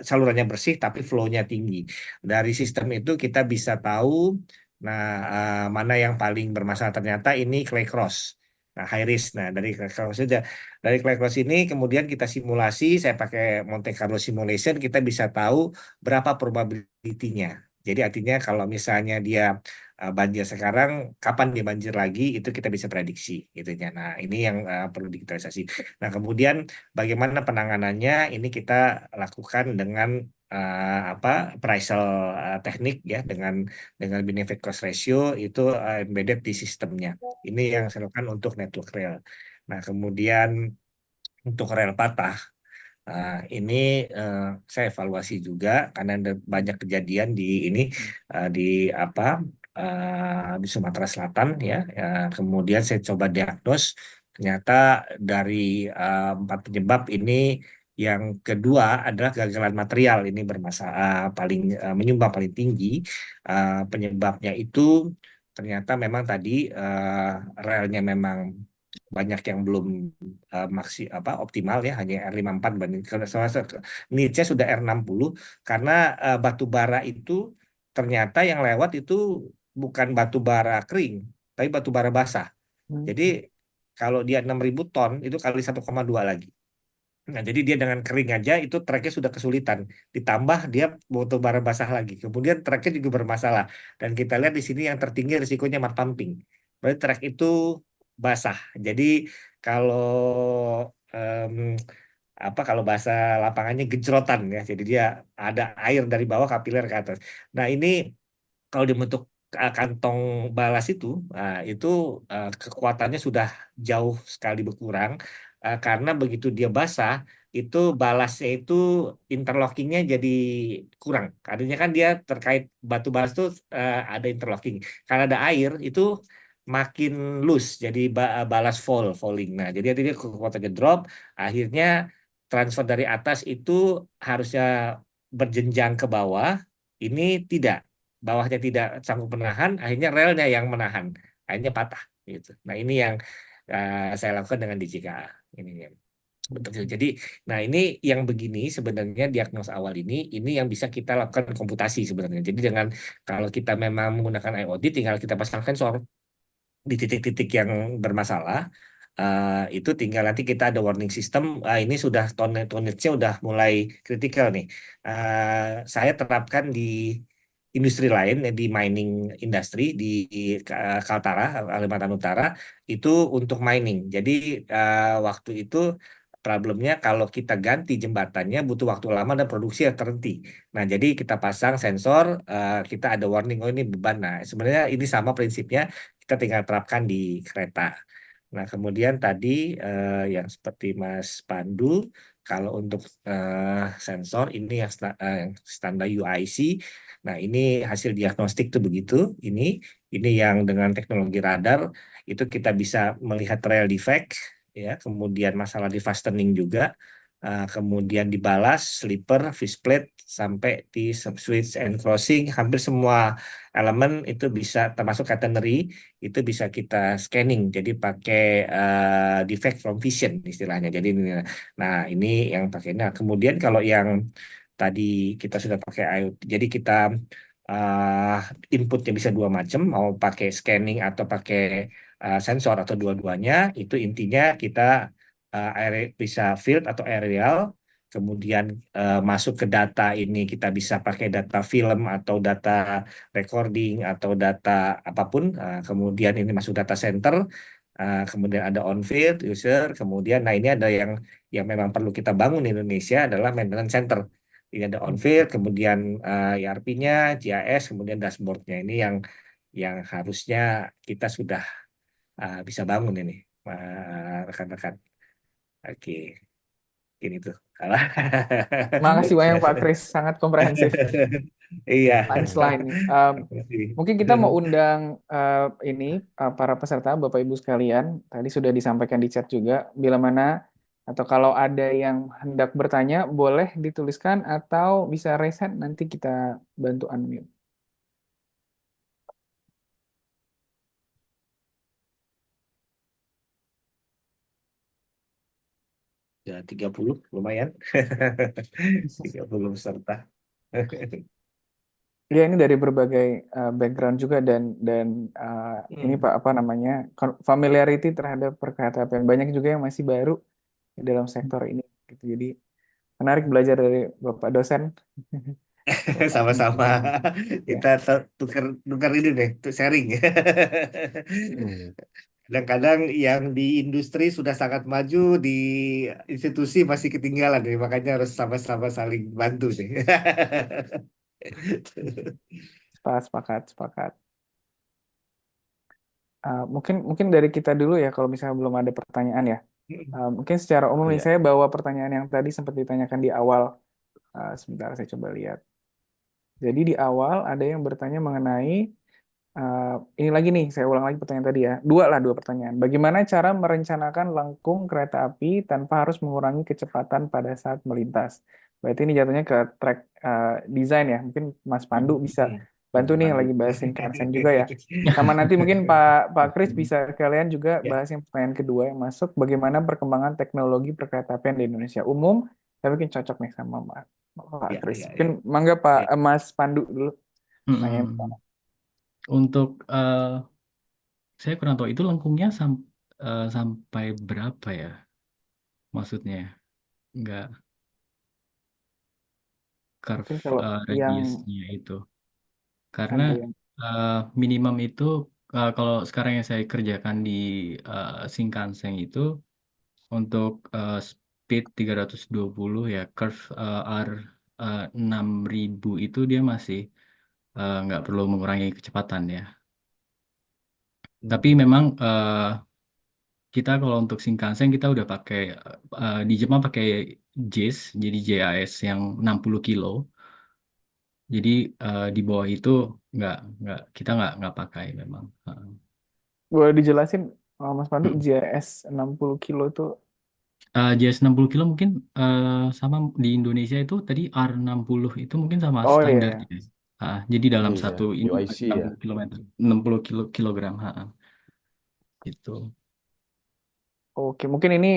salurannya bersih tapi flow-nya tinggi. Dari sistem itu kita bisa tahu nah mana yang paling bermasalah, ternyata ini clay cross. Nah, high risk. Nah, dari clay cross ini kemudian kita simulasi, saya pakai Monte Carlo simulation, kita bisa tahu berapa probability-nya. Jadi artinya kalau misalnya dia banjir sekarang, kapan dia banjir lagi, itu kita bisa prediksi gitu ya. Nah, ini yang perlu digitalisasi. Nah, kemudian bagaimana penanganannya? Ini kita lakukan dengan apa appraisal teknik ya, dengan benefit cost ratio itu embedded di sistemnya. Ini yang saya lakukan untuk network rail. Nah, kemudian untuk rel patah, Nah, ini saya evaluasi juga karena ada banyak kejadian di ini di apa di Sumatera Selatan ya. Kemudian saya coba diagnos, ternyata dari 4 penyebab ini yang kedua adalah kegagalan material ini bermasalah paling menyumbang paling tinggi. Penyebabnya itu ternyata memang tadi relnya memang banyak yang belum optimal ya, hanya R54 banding kalau needs-nya sudah R60 karena batu bara itu ternyata yang lewat itu bukan batu bara kering tapi batu bara basah. Jadi kalau dia 6.000 ton itu kali 1,2 lagi. Nah, jadi dia dengan kering aja itu treknya sudah kesulitan. Ditambah dia batu bara basah lagi. Kemudian treknya juga bermasalah. Dan kita lihat di sini yang tertinggi risikonya mud pumping. Berarti trek itu basah. Jadi kalau em, kalau bahasa lapangannya gejrotan ya. Jadi dia ada air dari bawah kapiler ke atas. Nah, ini kalau dibentuk kantong balas itu kekuatannya sudah jauh sekali berkurang karena begitu dia basah itu balasnya itu interlockingnya jadi kurang. Artinya kan dia terkait batu balas itu ada interlocking. Karena ada air itu makin loose jadi balas falling. Nah jadi dia kekuatannya drop. Akhirnya transfer dari atas itu harusnya berjenjang ke bawah. Ini tidak, bawahnya tidak sanggup menahan, akhirnya relnya yang menahan, akhirnya patah gitu. Nah ini yang saya lakukan dengan DJKA ini ya. Betul. Jadi, nah ini yang begini sebenarnya diagnos awal ini yang bisa kita lakukan komputasi sebenarnya. Jadi dengan kalau kita memang menggunakan IoT, tinggal kita pasang sensor di titik-titik yang bermasalah. Itu tinggal nanti kita ada warning system. Ini sudah tonnage-nya udah mulai kritikal nih. Saya terapkan di industri lain, di mining industri di Kaltara, Kalimantan Utara itu untuk mining. Jadi waktu itu problemnya kalau kita ganti jembatannya butuh waktu lama dan produksi yang terhenti. Nah, jadi kita pasang sensor, kita ada warning, oh ini beban. Nah, sebenarnya ini sama prinsipnya, kita tinggal terapkan di kereta. Nah, kemudian tadi yang seperti Mas Pandu, kalau untuk sensor ini yang standar UIC. Nah, ini hasil diagnostik tuh begitu. Ini yang dengan teknologi radar itu kita bisa melihat rail defect, ya, kemudian masalah di fastening juga. Kemudian dibalas, slipper, fishplate, sampai di switch and crossing, hampir semua elemen itu bisa termasuk catenary itu bisa kita scanning jadi pakai defect from vision istilahnya. Jadi nah ini yang pakai. Nah kemudian kalau yang tadi kita sudah pakai IoT, jadi kita uh, inputnya bisa dua macam, mau pakai scanning atau pakai sensor atau dua-duanya. Itu intinya kita bisa field atau aerial. Kemudian masuk ke data ini kita bisa pakai data film atau data recording atau data apapun. Kemudian ini masuk data center. Kemudian ada on-field user. Kemudian, nah ini ada yang memang perlu kita bangun di Indonesia adalah maintenance center. Ini ada on-field, kemudian ERP-nya, GIS, kemudian dashboard-nya. Ini yang harusnya kita sudah bisa bangun ini, rekan-rekan. Oke, ini tuh. Makasih banyak Pak Kris, sangat komprehensif. Iya. Punchline. Mungkin kita mau undang ini para peserta, Bapak Ibu sekalian. Tadi sudah disampaikan di chat juga. Bila mana atau kalau ada yang hendak bertanya, boleh dituliskan atau bisa raise hand, nanti kita bantu unmute. Ya, 30 lumayan. 30 peserta. Ya ini dari berbagai background juga dan ini Pak apa namanya familiarity terhadap perkeretapian banyak juga yang masih baru di dalam sektor ini gitu. Jadi menarik belajar dari Bapak dosen. Sama-sama. Kita tukar ini deh, tuh sharing. Kadang-kadang yang di industri sudah sangat maju, di institusi masih ketinggalan, jadi makanya harus sama-sama saling bantu sih. Sepakat. Mungkin dari kita dulu ya kalau misalnya belum ada pertanyaan ya. Mungkin secara umum nih, Iya. saya bawa pertanyaan yang tadi sempat ditanyakan di awal. Sebentar, saya coba lihat. Jadi di awal ada yang bertanya mengenai, ini lagi nih, saya ulang lagi pertanyaan tadi ya. Dua pertanyaan. Bagaimana cara merencanakan lengkung kereta api tanpa harus mengurangi kecepatan pada saat melintas? Berarti ini jatuhnya ke track design ya. Mungkin Mas Pandu bisa bantu nih, Pandu. lagi bahas Shinkansen juga ya. Sama nanti mungkin Pak Kris bisa kalian juga Ya, bahas yang pertanyaan kedua yang masuk. Bagaimana perkembangan teknologi perkeretaapian di Indonesia umum? Tapi mungkin cocok nih sama Pak ya, Kris. ya, ya. Mungkin mangga Ya. Mas Pandu dulu. Nanya. Mm-mm. Untuk saya kurang tahu itu lengkungnya sampai berapa ya maksudnya? Nggak curve Mungkin kalau yang radiusnya itu. Karena ada yang eh, minimum itu kalau sekarang yang saya kerjakan di Shinkansen itu untuk speed 320 ya curve R 6000 itu dia masih nggak perlu mengurangi kecepatan ya. Tapi memang kita kalau untuk Shinkansen kita udah pakai di Jepang pakai JIS, jadi JAS yang 60 kilo. Jadi di bawah itu nggak kita nggak pakai memang. boleh dijelasin, Mas Pandu, JS 60 kilo itu. JS 60 kilo mungkin sama di Indonesia itu tadi R60 itu mungkin sama Oh iya, standar ya. ya. Jadi dalam Iya, satu ini UIC ya. 60 kilometer, 60 kilogram. Itu. Oke, mungkin ini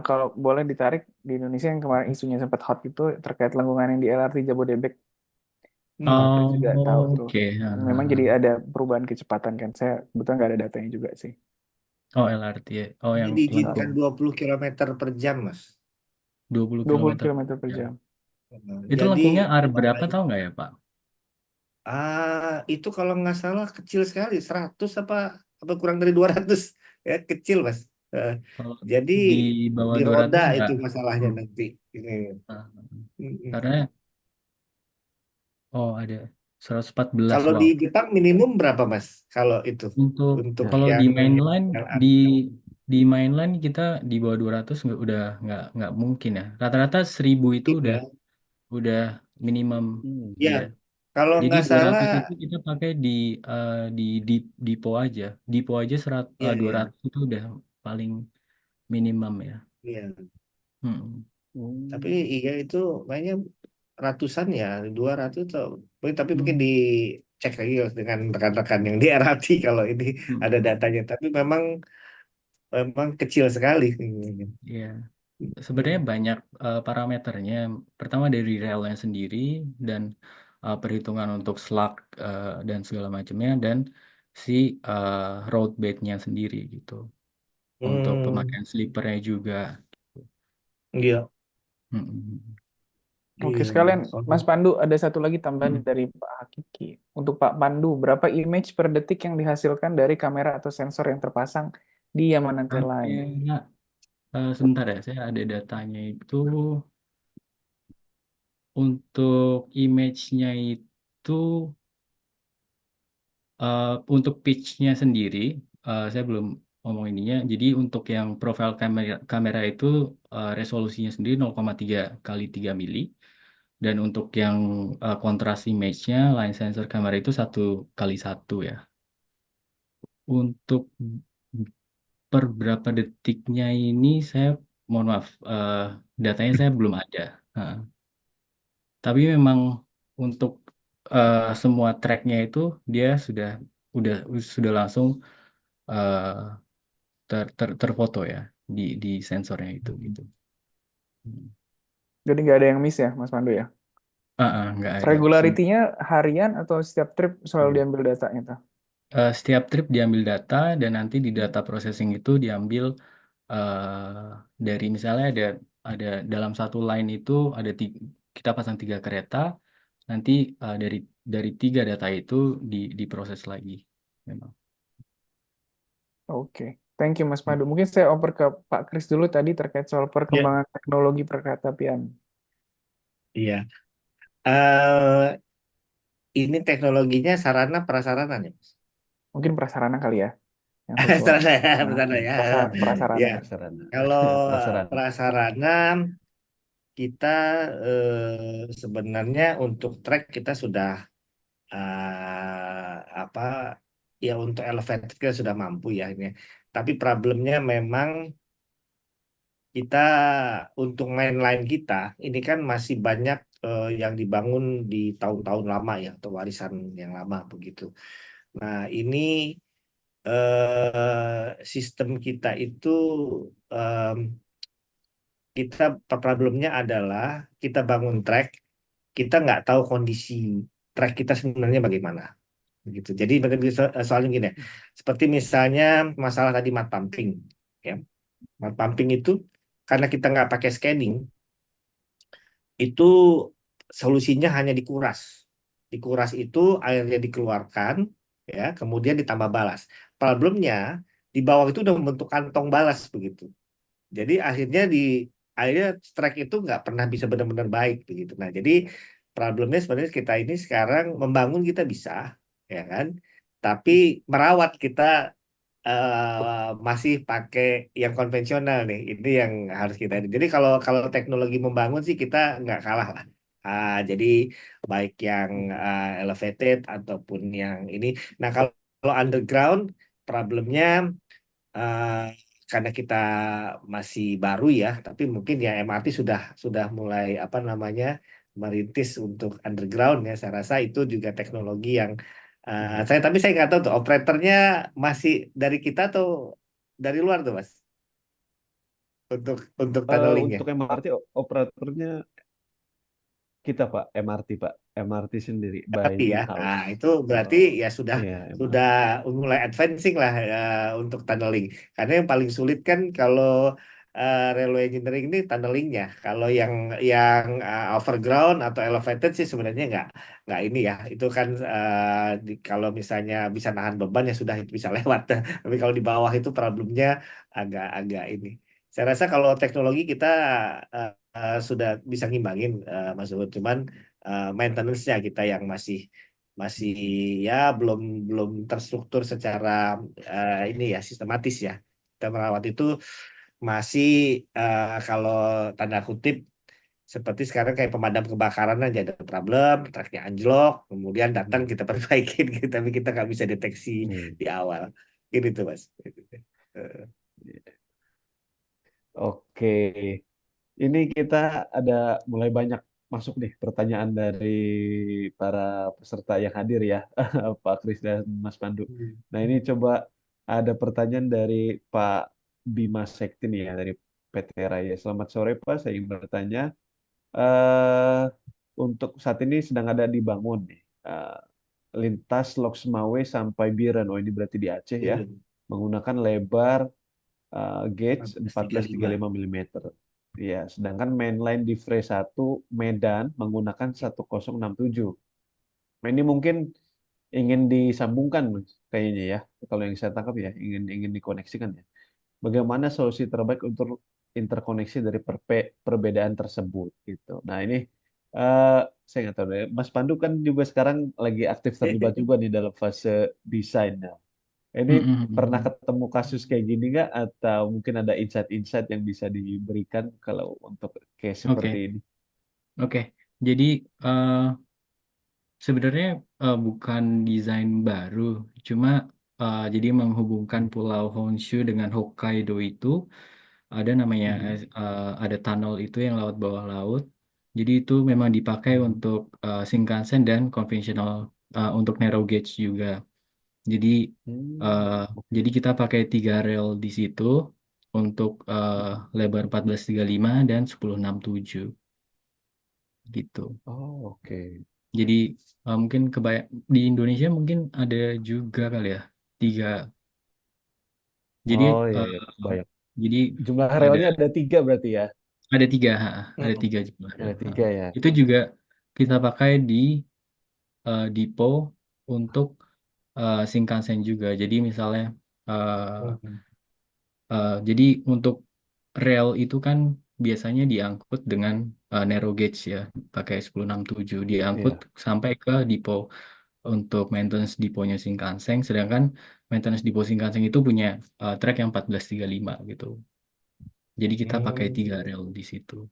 kalau boleh ditarik di Indonesia yang kemarin isunya sempat hot itu terkait lengkungan yang di LRT Jabodebek. Pak Kris juga tahu tuh. Oke. Memang jadi ada perubahan kecepatan kan. Saya kebetulan nggak ada datanya juga sih. Oh LRT ya. Oh Ini yang diizinkan lengkung 20 kilometer per jam, Mas. 20 20 kilometer km per per jam. jam. Itu Jadi lengkungnya R berapa tahu nggak ya Pak? itu kalau nggak salah kecil sekali, 100 apa kurang dari 200 ya, kecil, Mas. Eh, Kalau Jadi di bawah di roda 200 nggak. itu masalahnya Hmm. nanti. Ini. Ah, Mm-mm. Karena ada 114 Kalau di watt. Jepang minimum berapa, Mas? Kalau itu Untuk untuk Ya. kalau di yang mainline LRT. di mainline kita di bawah 200 nggak mungkin ya. Rata-rata 1000 itu Tip udah ya. udah minimum Ya, dia. kalau Jadi nggak salah, 200 itu kita pakai di Dipo aja. Dipo aja ya, dua ya, ratus itu udah paling minimum ya. ya. Hmm. Tapi iya itu kayaknya ratusan ya, 200 atau tapi mungkin Hmm. dicek lagi dengan rekan-rekan yang di RRT kalau ini ada Hmm. datanya. Tapi memang kecil sekali. Iya. Sebenarnya banyak parameternya. Pertama dari relnya sendiri dan perhitungan untuk slug dan segala macamnya dan si road bed-nya sendiri gitu. Untuk Hmm, pemakaian sleepernya juga. iya, Mm-mm. Oke, iya, iya. sekalian Mas Pandu ada satu lagi tambahan Mm-mm. dari Pak Hakiki. Untuk Pak Pandu, berapa image per detik yang dihasilkan dari kamera atau sensor yang terpasang di Yamanante Line? Kamera, sebentar ya, saya ada datanya itu untuk image-nya itu untuk pitch-nya sendiri, saya belum ngomong ininya. Jadi untuk yang profile kamera itu resolusinya sendiri 0,3 kali 3 mili. Dan untuk yang kontras image-nya, line sensor kamera itu 1 kali 1 ya. Untuk per berapa detiknya ini saya mohon maaf, datanya saya belum ada. Nah, tapi memang untuk semua tracknya itu dia udah sudah langsung eh, terfoto ya di sensornya itu gitu. Hmm. Jadi nggak ada yang miss ya, Mas Pandu ya? Nggak ada. Regularity-nya harian atau setiap trip selalu Hmm. diambil datanya tuh? Setiap trip diambil data dan nanti di data processing itu diambil eh, dari misalnya ada dalam satu line itu kita pasang 3 kereta, nanti dari 3 data itu diproses lagi memang. Oke, thank you Mas Hmm. Pandu. Mungkin saya oper ke Pak Kris dulu tadi terkait soal Ya, perkembangan teknologi perkeretaapian. iya. Eh ini teknologinya sarana prasarana ya, Mas? Mungkin prasarana kali ya. yang sesuai. Sarana ya, Nah, sarana ya. prasarana. Ya, Prasarana. kalau Prasarana. prasarana kita sebenarnya untuk track kita sudah apa ya, untuk elevator kita sudah mampu ya ini. Tapi problemnya memang kita untuk mainline kita ini kan masih banyak yang dibangun di tahun-tahun lama ya, atau warisan yang lama begitu. Nah, ini sistem kita itu em, kita problemnya adalah kita bangun track, kita nggak tahu kondisi track kita sebenarnya bagaimana begitu. Jadi soalnya gini ya, seperti misalnya masalah tadi mud pumping ya. Mud pumping itu karena kita nggak pakai scanning, itu solusinya hanya dikuras. Dikuras itu airnya dikeluarkan, ya, kemudian ditambah balas. Problemnya di bawah itu udah membentuk kantong balas begitu. Jadi akhirnya strike itu nggak pernah bisa benar-benar baik begitu. Nah, jadi problemnya sebenarnya kita ini sekarang membangun kita bisa, ya kan? Tapi merawat kita masih pakai yang konvensional nih. Ini yang harus kita. Jadi kalau kalau teknologi membangun sih kita nggak kalah lah. Jadi baik yang elevated ataupun yang ini. Nah, kalau underground problemnya eh, karena kita masih baru ya, tapi mungkin ya MRT sudah mulai apa namanya merintis untuk underground ya. Saya rasa itu juga teknologi yang tapi saya nggak tahu tuh operatornya masih dari kita atau dari luar tuh Mas untuk tunnelingnya. Untuk MRT operatornya kita Pak, MRT Pak, MRT sendiri by Berarti ya, in-house. itu berarti Oh, ya sudah iya sudah MRT. mulai advancing lah untuk tunneling. Karena yang paling sulit kan kalau railway engineering ini tunnelingnya. Kalau yang overground atau elevated sih sebenarnya nggak ini ya. Itu kan kalau misalnya bisa nahan beban ya sudah itu bisa lewat. Tapi kalau di bawah itu problemnya agak-agak ini. Saya rasa kalau teknologi kita sudah bisa ngimbangin Mas Uhud. Cuman maintenance-nya kita yang masih masih ya belum belum terstruktur secara ini ya sistematis ya. Kita merawat itu masih kalau tanda kutip seperti sekarang kayak pemadam kebakaran aja ada problem, truknya anjlok, kemudian datang Hmm. kita perbaikin, gitu, tapi kita nggak bisa deteksi Iya. di awal. Ini tuh Mas. Eh, Oke, ini kita ada mulai banyak masuk nih pertanyaan dari para peserta yang hadir ya, Pak Kris dan Mas Pandu. Nah, ini coba ada pertanyaan dari Pak Bima Sekti nih ya dari PT Raya. Selamat sore Pak, saya ingin bertanya, eh untuk saat ini sedang ada dibangun nih lintas Lok Sumawe sampai Biren. Oh, ini berarti di Aceh ya, Ini menggunakan lebar gauge 1435. 1435 mm. Ya, sedangkan mainline di Free 1 Medan menggunakan 1067. Nah, ini mungkin ingin disambungkan Mas, kayaknya ya. Kalau yang saya tangkap ya, ingin dikoneksikan ya. Bagaimana solusi terbaik untuk interkoneksi dari perbedaan tersebut gitu. Nah, ini eh, saya nggak tahu deh. Mas Pandu kan juga sekarang lagi aktif terlibat juga nih dalam fase desain. Nah, ini pernah Mm-mm. ketemu kasus kayak gini nggak? Atau mungkin ada insight-insight yang bisa diberikan kalau untuk case seperti Oke, ini? oke. Jadi eh, sebenarnya bukan desain baru, cuma jadi menghubungkan Pulau Honshu dengan Hokkaido itu ada namanya Mhm. ada tunnel itu yang lewat bawah laut. Jadi itu memang dipakai Mhm. untuk Shinkansen dan konvensional untuk narrow gauge juga. Jadi Hmm, eh, oke. jadi kita pakai 3 rel di situ untuk lebar 1435 dan 1067 gitu. Oh, oke. Jadi mungkin di Indonesia mungkin ada juga kali ya 3. Jadi Oh iya, eh, iya, kebayang. jadi Jumlah ada relnya ada 3 berarti ya? ada 3, ada Hmm. 3 jumlah rel. Ada 3 ya. Itu juga kita pakai di Dipo untuk Shinkansen juga. Jadi misalnya eh, Hmm. jadi untuk rel itu kan biasanya diangkut dengan narrow gauge ya, pakai 1067 diangkut Iya. sampai ke Dipo. untuk maintenance deponya Shinkansen, sedangkan maintenance depo Shinkansen itu punya track yang 1435 gitu. Jadi kita pakai 3 Hmm. rel di situ.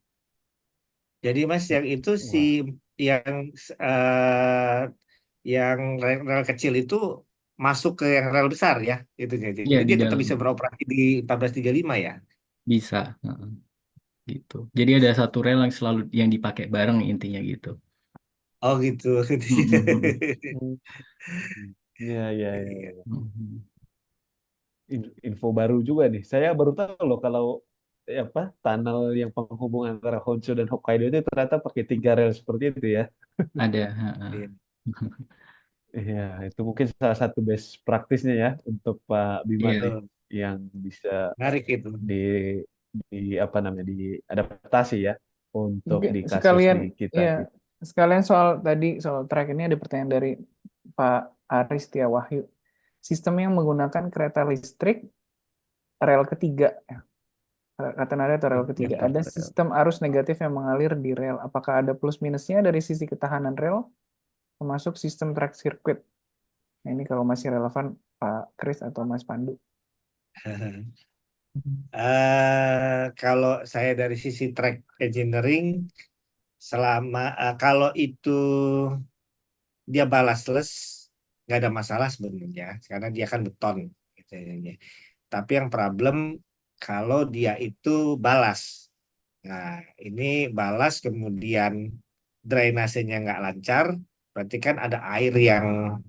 Jadi Mas yang itu Wah, yang eh, yang rel kecil itu masuk ke yang rel besar ya itu ya. Ya Jadi di dia tetap dalam bisa beroperasi di 1435 ya. bisa gitu. Jadi ada satu rel yang selalu yang dipakai bareng intinya gitu. Oh gitu. Mm-mm. hmm, ya, ya, ya, Iya. ya. Mm-mm. Info baru juga nih. Saya baru tahu loh kalau apa tunnel yang penghubung antara Honshu dan Hokkaido itu ternyata pakai 3 rel seperti itu ya. Ada. Iya. Iya, itu mungkin salah satu best praktisnya ya untuk Pak Bima Iya. nih Betul. yang bisa Menarik itu. di di apa namanya diadaptasi ya untuk Mungkin di kasus sekalian di kita ya gitu. sekalian soal tadi soal track ini ada pertanyaan dari Pak Aris Wahyu. Sistem yang menggunakan kereta listrik rel ketiga, ya, kata nada atau rel ketiga, ada sistem arus negatif yang mengalir di rel. Apakah ada plus minusnya dari sisi ketahanan rel, termasuk sistem track circuit? Nah, ini kalau masih relevan Pak Kris atau Mas Pandu. Kalau saya dari sisi track engineering, kalau itu dia balastless, nggak ada masalah sebenarnya, karena dia kan beton. Gitu ya. Tapi yang problem kalau dia itu balas. Nah, ini balas kemudian drainasenya nggak lancar, berarti kan ada air yang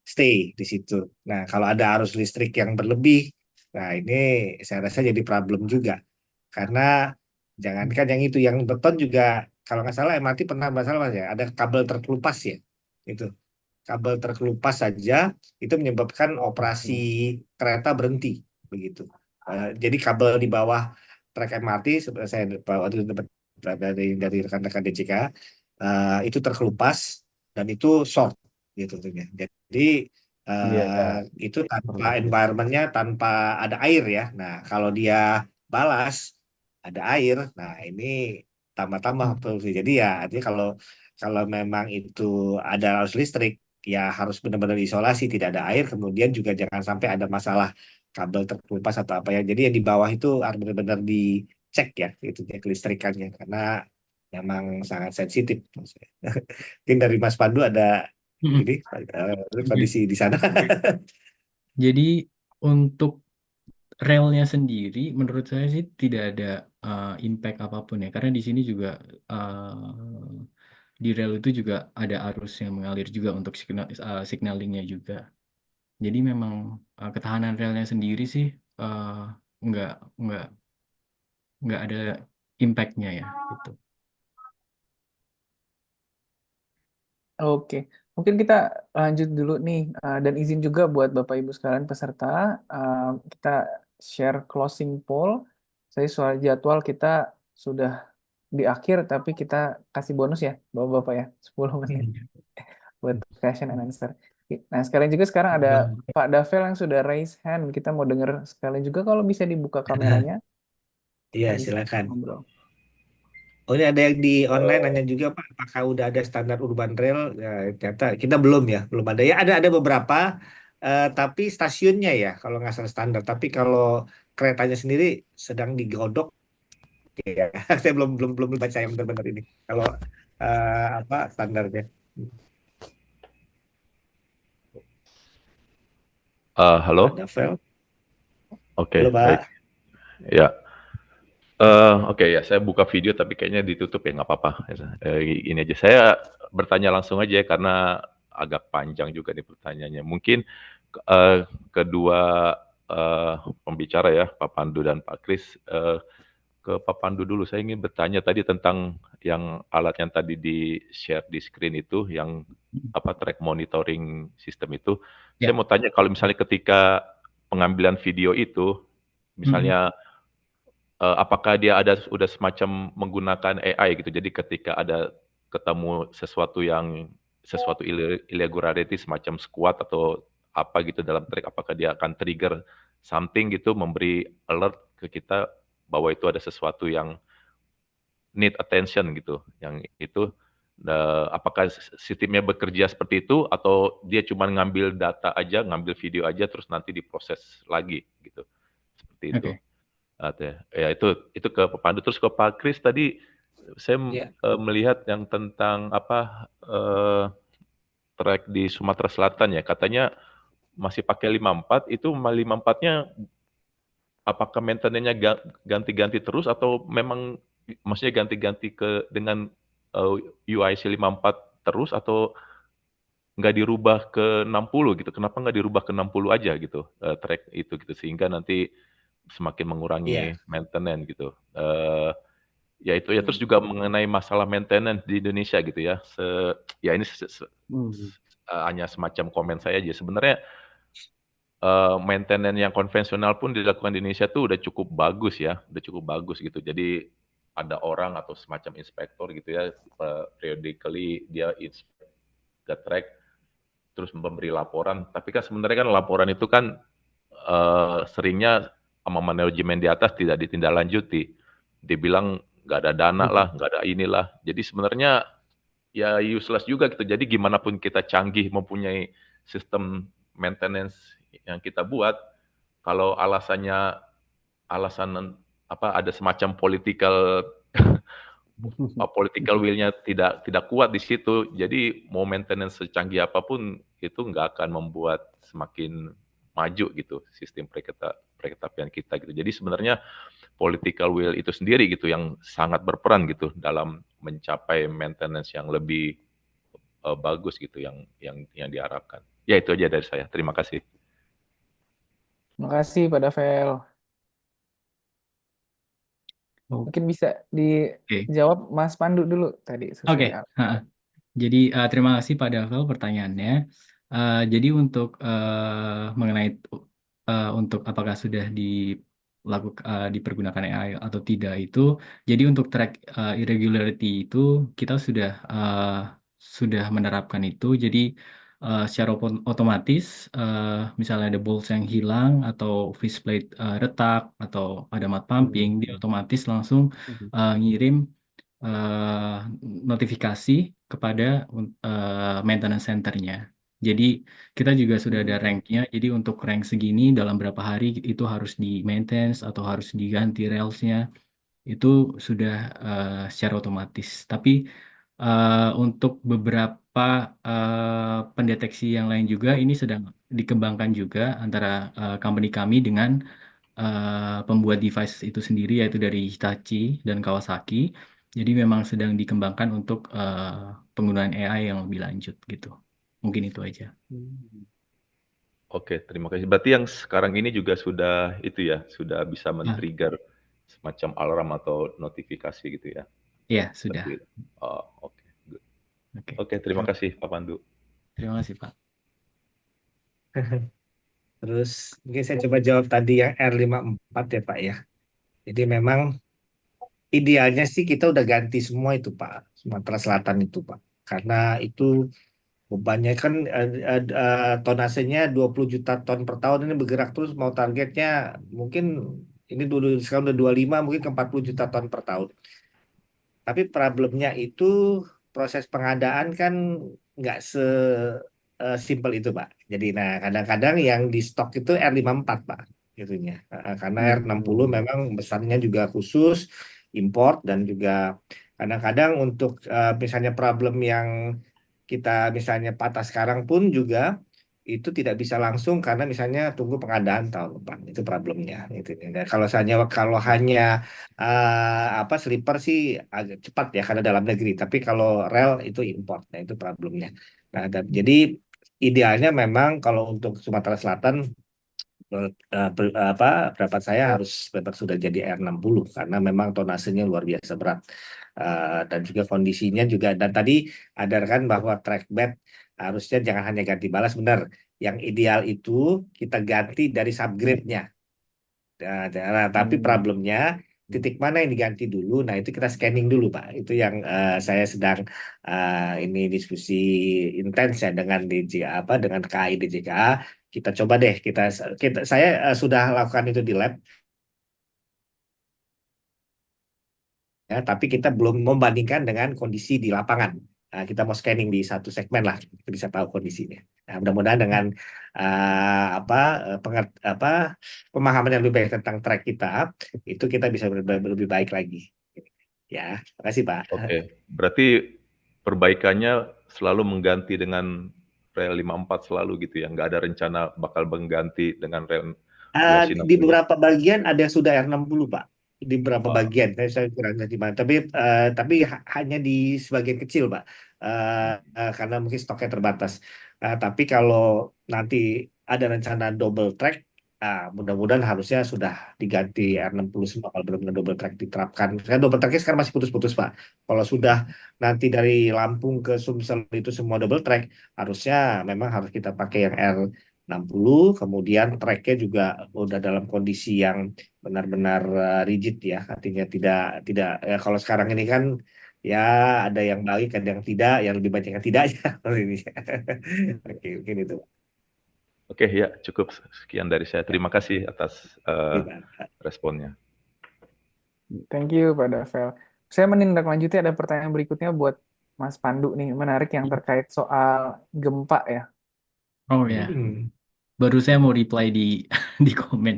stay di situ. Nah, kalau ada arus listrik yang berlebih, nah ini saya rasa jadi problem juga. Karena jangankan yang itu, yang beton juga, kalau nggak salah MRT pernah masalah Mas, ya, ada kabel terkelupas ya. Itu kabel terkelupas saja itu menyebabkan operasi kereta berhenti begitu. Jadi kabel di bawah trek MRT, saya waktu itu dapat dari rekan-rekan DCK, itu terkelupas dan itu short gitu tentunya. Jadi Iya, itu tanpa pernah ya. environmentnya, tanpa ada air ya. Nah kalau dia balas ada air, nah ini tambah-tambah produksi. Jadi ya artinya kalau kalau memang itu ada arus listrik, ya harus benar-benar diisolasi, tidak ada air, kemudian juga jangan sampai ada masalah kabel terkelupas atau apa ya. Jadi yang di bawah itu harus benar-benar dicek ya, itu ya kelistrikannya, karena memang sangat sensitif. Mungkin dari Mas Pandu ada Mm-mm. ini Oke. kondisi di sana. Jadi untuk relnya sendiri, menurut saya sih tidak ada impact apapun ya, karena di sini juga di rel itu juga ada arus yang mengalir juga untuk signalingnya juga. Jadi memang ketahanan relnya sendiri sih uh, nggak nggak nggak ada impactnya ya gitu. Oke, mungkin kita lanjut dulu nih, dan izin juga buat Bapak Ibu sekalian peserta, kita share closing poll. Saya soal jadwal kita sudah di akhir, tapi kita kasih bonus ya, Bapak-Bapak ya, 10 menit buat question and answer. Nah, sekalian juga sekarang ada Pak Davel yang sudah raise hand. Kita mau dengar sekalian juga kalau bisa dibuka kameranya, Iya, kita bisa silakan. ngobrol. Oh, ini ada yang di online nanya juga Pak, apakah udah ada standar urban rail? Ya, ternyata kita belum ya, belum ada ya. Ada beberapa, tapi stasiunnya ya, kalau nggak salah standar. Tapi kalau keretanya sendiri sedang digodok, ya. Saya belum baca yang benar-benar ini. Kalau apa standarnya? Pak Halo, Davel, oke, halo baik. Pak. Ya, oke ya, saya buka video tapi kayaknya ditutup ya, nggak apa-apa. Ini aja, saya bertanya langsung aja ya, karena agak panjang juga nih pertanyaannya. Mungkin kedua pembicara ya, Pak Pandu dan Pak Kris, ke Pak Pandu dulu. Saya ingin bertanya tadi tentang yang alat yang tadi di share di screen itu, yang apa track monitoring sistem itu. Ya. Saya mau tanya kalau misalnya ketika pengambilan video itu, misalnya apakah dia ada udah semacam menggunakan AI gitu. Jadi ketika ada ketemu sesuatu irregularity semacam squat atau apa gitu dalam track, apakah dia akan trigger something gitu, memberi alert ke kita bahwa itu ada sesuatu yang need attention gitu. Yang itu Apakah sistemnya bekerja seperti itu atau dia cuma ngambil data aja, ngambil video aja terus nanti diproses lagi gitu. Seperti itu. Oke. Ya itu ke Pak Pandu. Terus ke Pak Kris tadi saya Ya. melihat yang tentang trek di Sumatera Selatan ya, katanya masih pakai 54, itu 54-nya apakah maintenance-nya ganti-ganti terus atau memang maksudnya ganti-ganti dengan UIC 54 terus atau nggak dirubah ke 60 gitu? Kenapa nggak dirubah ke 60 aja gitu, track itu gitu, sehingga nanti semakin mengurangi Iya. maintenance gitu. Ya itu ya, terus juga mengenai masalah maintenance di Indonesia gitu ya. Ya ini hanya semacam komen saya aja. Sebenarnya maintenance yang konvensional pun dilakukan di Indonesia tuh udah cukup bagus ya, udah cukup bagus gitu. Jadi ada orang atau semacam inspektor gitu ya, periodically dia inspect the track, terus memberi laporan. Tapi kan sebenarnya kan laporan itu kan seringnya sama manajemen di atas tidak ditindaklanjuti. Dibilang nggak ada dana lah, nggak ada inilah. Jadi sebenarnya ya useless juga gitu. Jadi gimana pun kita canggih mempunyai sistem maintenance yang kita buat, kalau alasan ada semacam political will-nya tidak kuat di situ. Jadi mau maintenance secanggih apapun itu nggak akan membuat semakin maju gitu sistem perekonomian kita gitu. Jadi sebenarnya political will itu sendiri gitu yang sangat berperan gitu dalam mencapai maintenance yang lebih bagus gitu yang diharapkan. Ya itu aja dari saya. Terima kasih. Terima kasih Pak Davel. Mungkin bisa Oke. dijawab Mas Pandu dulu tadi Oke. sesuai Jadi terima kasih Pak Davel pertanyaannya. Jadi untuk mengenai untuk apakah sudah dipergunakan AI atau tidak itu, jadi untuk track irregularity itu kita sudah menerapkan itu. Jadi secara otomatis misalnya ada bolts yang hilang atau faceplate retak atau ada mud pumping, dia otomatis langsung ngirim notifikasi kepada maintenance centernya. Jadi kita juga sudah ada ranknya. Jadi untuk rank segini dalam berapa hari itu harus di maintenance atau harus diganti railsnya itu sudah secara otomatis. Tapi untuk beberapa pendeteksi yang lain juga ini sedang dikembangkan juga antara company kami dengan pembuat device itu sendiri yaitu dari Hitachi dan Kawasaki. Jadi memang sedang dikembangkan untuk penggunaan AI yang lebih lanjut gitu. Mungkin itu aja. Oke, terima kasih. Berarti yang sekarang ini juga sudah sudah bisa men-trigger semacam alarm atau notifikasi gitu ya? Iya, sudah. Oh, oke. Good. Oke. Oke, terima kasih Pak Pandu. Terima kasih, Pak. Terus mungkin saya coba jawab tadi yang R54 ya Pak ya. Jadi memang idealnya sih kita udah ganti semua itu Pak, Sumatera Selatan itu Pak. Karena itu bebannya kan tonasenya 20 juta ton per tahun ini bergerak terus, mau targetnya mungkin ini dulu sekarang udah 25 mungkin ke 40 juta ton per tahun. Tapi problemnya itu proses pengadaan kan nggak simpel itu Pak. Jadi nah kadang-kadang yang di stok itu R54 Pak gitunya. Karena R60 memang besarnya juga khusus import dan juga kadang-kadang untuk misalnya problem yang kita misalnya patah sekarang pun juga itu tidak bisa langsung karena misalnya tunggu pengadaan tahun depan itu problemnya itu. Dan kalau hanya sleeper sih agak cepat ya karena dalam negeri, tapi kalau rel itu import, nah itu problemnya. Nah jadi idealnya memang kalau untuk Sumatera Selatan pendapat saya harus memang sudah jadi R60 karena memang tonasenya luar biasa berat. Dan juga kondisinya juga, dan tadi ada kan bahwa track bed harusnya jangan hanya ganti balas, benar. Yang ideal itu kita ganti dari subgrade-nya. Tapi problemnya titik mana yang diganti dulu, nah itu kita scanning dulu Pak. Itu yang saya sedang ini diskusi intens ya dengan dengan KAI DJKA. Kita coba deh, saya sudah lakukan itu di lab ya, tapi kita belum membandingkan dengan kondisi di lapangan. kita mau scanning di satu segmen lah, kita bisa tahu kondisinya. Nah, mudah-mudahan dengan pemahaman yang lebih baik tentang track kita, itu kita bisa lebih baik lagi. Ya, terima kasih Pak. Oke, berarti perbaikannya selalu mengganti dengan rel 54 selalu gitu ya, nggak ada rencana bakal mengganti dengan rel Di 260. beberapa bagian ada yang sudah R60 Pak. Di beberapa Wah, bagian, saya kurang ngerti Pak. Tapi hanya di sebagian kecil Pak. Karena mungkin stoknya terbatas. Tapi kalau nanti ada rencana double track, mudah-mudahan harusnya sudah diganti R60 semua kalau benar-benar double track diterapkan. Kan double tracknya sekarang masih putus-putus Pak. Kalau sudah nanti dari Lampung ke Sumsel itu semua double track, harusnya memang harus kita pakai yang R60, kemudian tracknya juga udah dalam kondisi yang benar-benar rigid ya, artinya tidak tidak ya, kalau sekarang ini kan ya ada yang baik, ada yang tidak, yang lebih banyak yang tidak ya. Kalau ini. Oke, mungkin itu. oke ya, cukup sekian dari saya. Terima kasih atas responnya. Thank you, Pak Davel. Saya menindaklanjuti, ada pertanyaan berikutnya buat Mas Pandu nih, menarik yang terkait soal gempa ya. Oh ya, baru saya mau reply di di komen.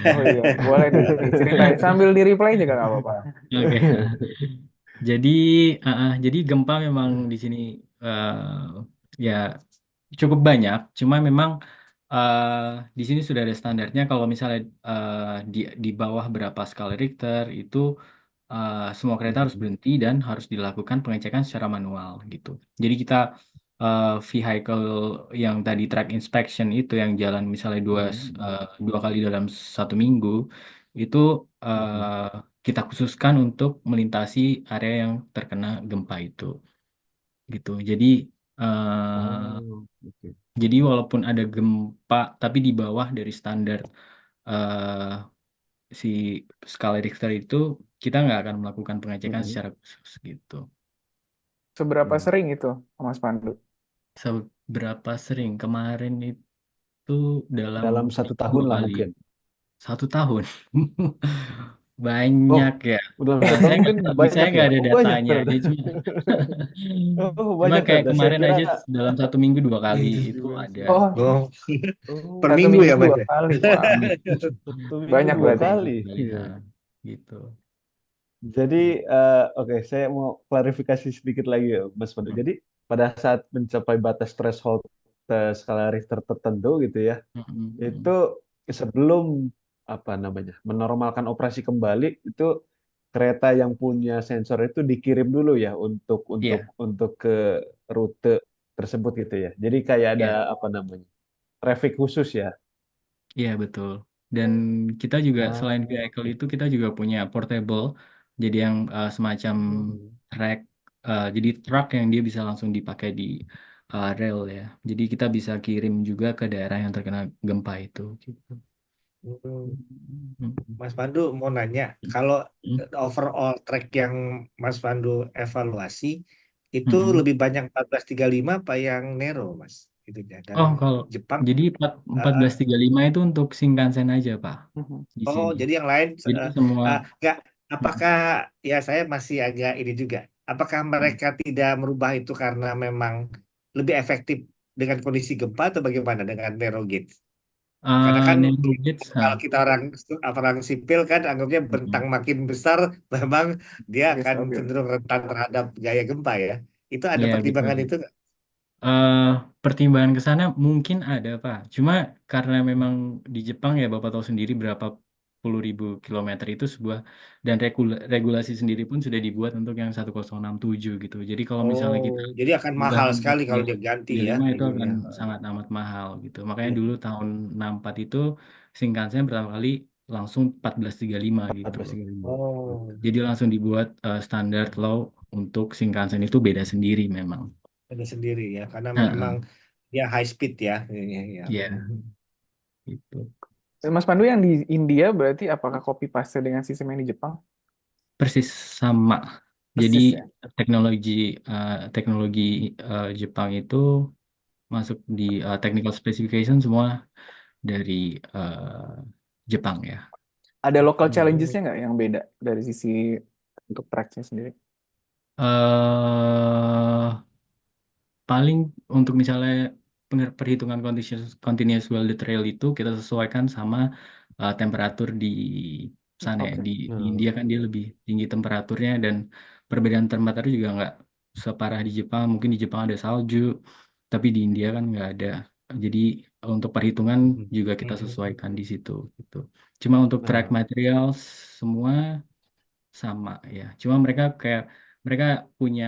Oh iya, boleh diceritain sambil di reply juga nggak apa-apa. Oke. Jadi, jadi gempa memang di sini ya cukup banyak. Cuma memang di sini sudah ada standarnya. Kalau misalnya di bawah berapa skala Richter itu semua kereta harus berhenti dan harus dilakukan pengecekan secara manual gitu. Jadi kita vehicle yang tadi track inspection itu yang jalan misalnya dua kali dalam 1 minggu itu kita khususkan untuk melintasi area yang terkena gempa itu gitu. Jadi Oke. jadi walaupun ada gempa tapi di bawah dari standar eh, si skala Richter itu kita nggak akan melakukan pengecekan secara khusus gitu. Seberapa sering itu, Mas Pandu? Seberapa sering kemarin itu dalam Dalam 1 seminggu tahun 2 lah kali. mungkin. 1 tahun. Banyak ya. Dalam 1 tahun mungkin Saya banyak nggak ya. ada Oh, banyak datanya. ternyata. Dia cuma Oh, cuma banyak kayak ternyata. Saya kemarin kira aja dalam 1 minggu 2 kali itu ada. Oh, Oh, oh, per 1 minggu minggu ya Mas? 2 kali. Wah, 1 minggu banyak 2 berarti. kali. Iya, gitu. Jadi, oke, saya mau klarifikasi sedikit lagi ya, Mas Pandu. Jadi, pada saat mencapai batas threshold skala Richter tertentu gitu ya, itu sebelum apa namanya menormalkan operasi kembali, itu kereta yang punya sensor itu dikirim dulu ya Iya, untuk ke rute tersebut gitu ya. Jadi kayak ada iya, apa namanya traffic khusus ya. iya betul. Dan kita juga selain Ah, vehicle oke. itu kita juga punya portable. Jadi yang semacam track, jadi truk yang dia bisa langsung dipakai di rel ya. Jadi kita bisa kirim juga ke daerah yang terkena gempa itu. Gitu. Mas Pandu mau nanya, kalau overall track yang Mas Pandu evaluasi itu lebih banyak 1435 apa yang Nero, Mas? Itu ya. Dan Oh, kalau Jepang, jadi uh, 1435 itu untuk Shinkansen aja, Pak, di oh sini. jadi yang lain Jadi semua nggak? Apakah ya saya masih agak ini juga? Apakah mereka tidak merubah itu karena memang lebih efektif dengan kondisi gempa atau bagaimana dengan narrow gauge? Karena kan narrow gauge, kalau kita orang sipil kan anggapnya bentang makin besar, memang dia Oke, akan stabil. cenderung rentan terhadap gaya gempa ya. Itu ada ya betul. pertimbangan itu nggak? eh Pertimbangan ke sana mungkin ada, Pak. Cuma karena memang di Jepang ya Bapak tahu sendiri berapa puluh ribu kilometer itu sebuah dan regulasi sendiri pun sudah dibuat untuk yang 1067 gitu. Jadi kalau misalnya kita Oh, jadi akan mahal tambahan sekali kalau dia ganti ya 1435 itu akan ininya. sangat amat mahal gitu. Makanya Iya. dulu tahun 64 itu Shinkansen pertama kali langsung 1435 gitu. 1435. Oh, Jadi langsung dibuat standar law untuk Shinkansen itu beda sendiri memang. ada sendiri ya, karena memang Heeh, dia high speed ya. Ya. ya, gitu. Mas Pandu yang di India berarti apakah copy paste dengan sistem yang di Jepang? Persis sama. Jadi Persis ya. teknologi teknologi Jepang itu masuk di technical specification semua dari Jepang ya. Ada local challenges-nya nggak yang beda dari sisi untuk tracknya sendiri? eh paling untuk misalnya perhitungan continuous welded rail itu kita sesuaikan sama temperatur di sana ya. Oke. Di India kan dia lebih tinggi temperaturnya dan perbedaan temperatur juga nggak separah di Jepang. Mungkin di Jepang ada salju, tapi di India kan nggak ada. Jadi untuk perhitungan juga kita sesuaikan di situ gitu. Cuma untuk track Nah, material semua sama ya. Cuma mereka punya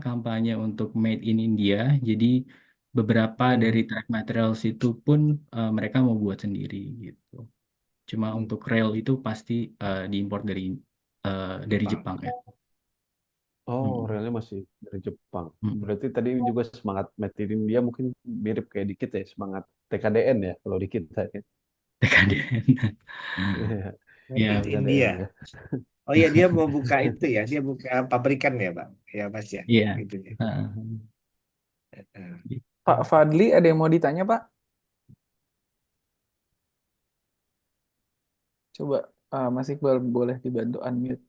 kampanye untuk Made in India. Jadi beberapa dari track materials itu pun mereka mau buat sendiri gitu. Cuma untuk rail itu pasti diimpor dari Jepang. Jepang ya. oh, Mm, relnya masih dari Jepang. mm. Berarti tadi juga semangat Made in India mungkin mirip kayak dikit ya, semangat TKDN ya kalau di kita ya. TKDN. Iya, Made in Ya, India. TKDN ya. Oh iya, dia mau buka itu ya, dia buka pabrikan ya, Pak. Ya, Mas ya, iya. gitu ya. Heeh. Eh, Pak Fadli, ada yang mau ditanya, Pak? Coba Mas Iqbal boleh dibantu unmute.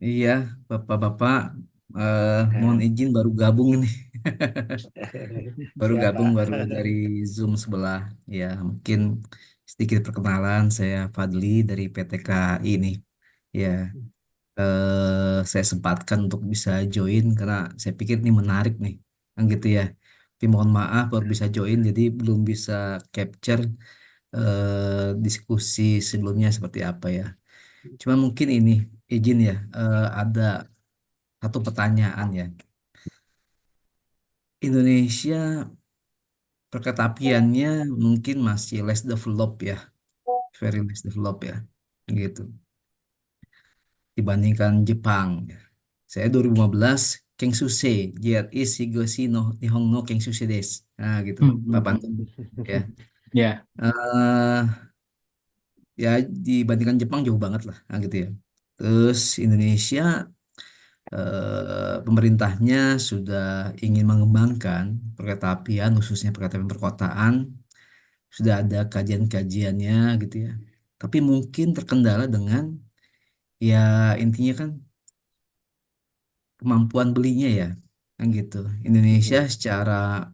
Iya, Bapak-bapak, mohon eh, izin baru gabung ini. Baru Siapa? gabung, baru dari Zoom sebelah. Ya, mungkin sedikit perkenalan, saya Fadli dari PT KAI ini. Ya, saya sempatkan untuk bisa join karena saya pikir ini menarik nih. Kan gitu ya. Tapi mohon maaf baru bisa join, jadi belum bisa capture diskusi sebelumnya seperti apa ya. Cuma mungkin ini izin ya, ada satu pertanyaan ya. Indonesia perketapiannya mungkin masih less develop ya, very less develop ya, gitu. Dibandingkan Jepang. Ya. Saya 2015 Kengshusei, JRI Shigoshi no Nihon no Kengshusei desu. Nah gitu, Hmm, Pak hmm, Panto. hmm. Ya, Ya. Eh, ya dibandingkan Jepang jauh banget lah, nah, gitu ya. Terus Indonesia pemerintahnya sudah ingin mengembangkan perkereta khususnya perkereta perkotaan, sudah ada kajian-kajiannya gitu ya. Tapi mungkin terkendala dengan ya intinya kan kemampuan belinya ya, kan gitu. Indonesia secara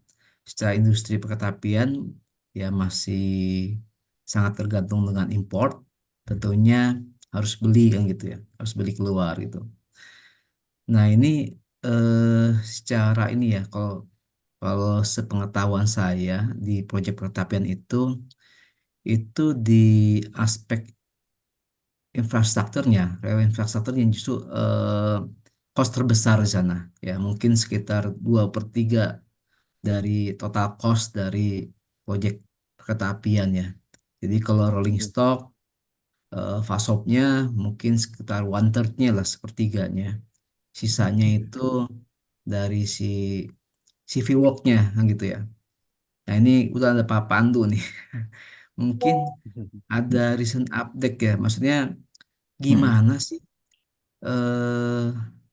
industri perkeretapian ya masih sangat tergantung dengan import. Tentunya harus beli kan gitu ya, harus beli keluar gitu. Nah ini secara ini ya kalau kalau sepengetahuan saya di proyek pertapian itu di aspek infrastrukturnya, rel infrastrukturnya justru cost terbesar di sana. Ya mungkin sekitar 2/3 dari total cost dari proyek perkereta ya. Jadi kalau rolling stock, Fasopnya mungkin sekitar 1/3-nya lah, sepertiganya. Sisanya itu dari CV work-nya kan gitu ya. Nah ini udah ada Pak Pandu nih. Mungkin ada recent update ya. Maksudnya Hmm. gimana sih eh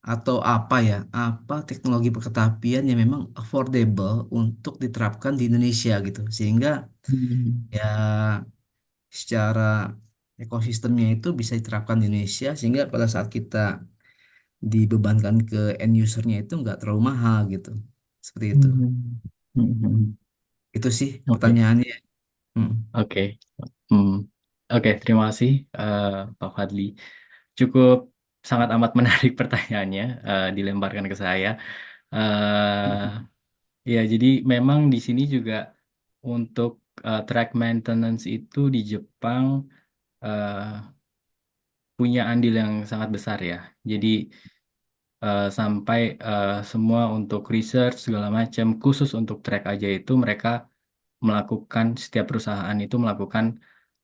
atau apa ya? Apa teknologi perkeretapian yang memang affordable untuk diterapkan di Indonesia gitu. Sehingga Hmm. ya secara ekosistemnya itu bisa diterapkan di Indonesia sehingga pada saat kita dibebankan ke end usernya itu nggak terlalu mahal gitu. Seperti itu. Hmm. Hmm. Itu sih Oke. pertanyaannya. Hmm. Oke. Hmm. Oke, terima kasih Pak Fadli. Cukup sangat amat menarik pertanyaannya dilemparkan ke saya. Eh ya, jadi memang di sini juga untuk track maintenance itu di Jepang eh, punya andil yang sangat besar ya. Jadi sampai semua untuk research segala macam, khusus untuk track aja itu mereka melakukan setiap perusahaan itu melakukan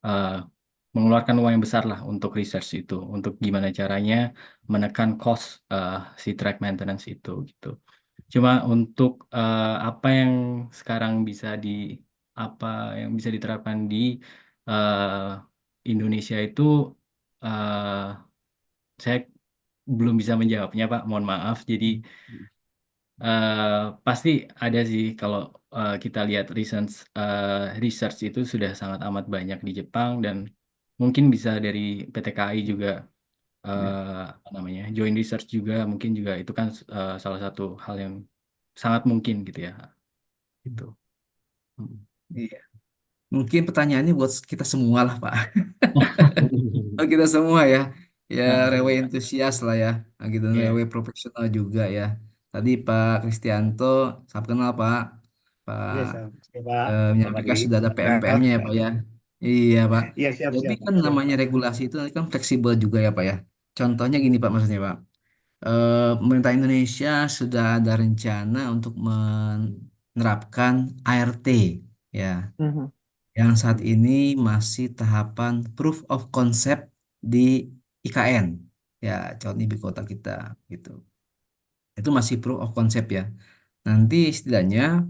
eh, mengeluarkan uang yang besar lah untuk research itu, untuk gimana caranya menekan cost si track maintenance itu gitu. Cuma untuk apa yang bisa diterapkan di eh, Indonesia itu eh, saya belum bisa menjawabnya Pak, mohon maaf. Jadi eh, pasti ada sih kalau kita lihat research itu sudah sangat amat banyak di Jepang dan mungkin bisa dari PT KAI juga apa namanya, joint research juga mungkin juga itu kan salah satu hal yang sangat mungkin gitu ya. Itu. Hmm. Iya. Mungkin pertanyaannya buat kita semua lah, Pak. Oh, kita semua ya, ya Nah, railway entusias lah ya, nah, gitu, ya, railway profesional juga ya. Tadi Pak Kristianto, salam kenal Pak. Pak Iya, sama Pak, Pak menyampaikan Fadli. sudah ada Kenal. PMPM-nya ya Pak ya. Iya Pak. Iya, siap, Jadi siap, kan siap, namanya Pak. regulasi itu nanti kan fleksibel juga ya Pak ya. Contohnya gini Pak, maksudnya Pak. Pemerintah Indonesia sudah ada rencana untuk menerapkan ART ya, Mhm. yang saat ini masih tahapan proof of concept di IKN ya, calon ibu kota kita gitu. Itu masih proof of concept ya. Nanti setidaknya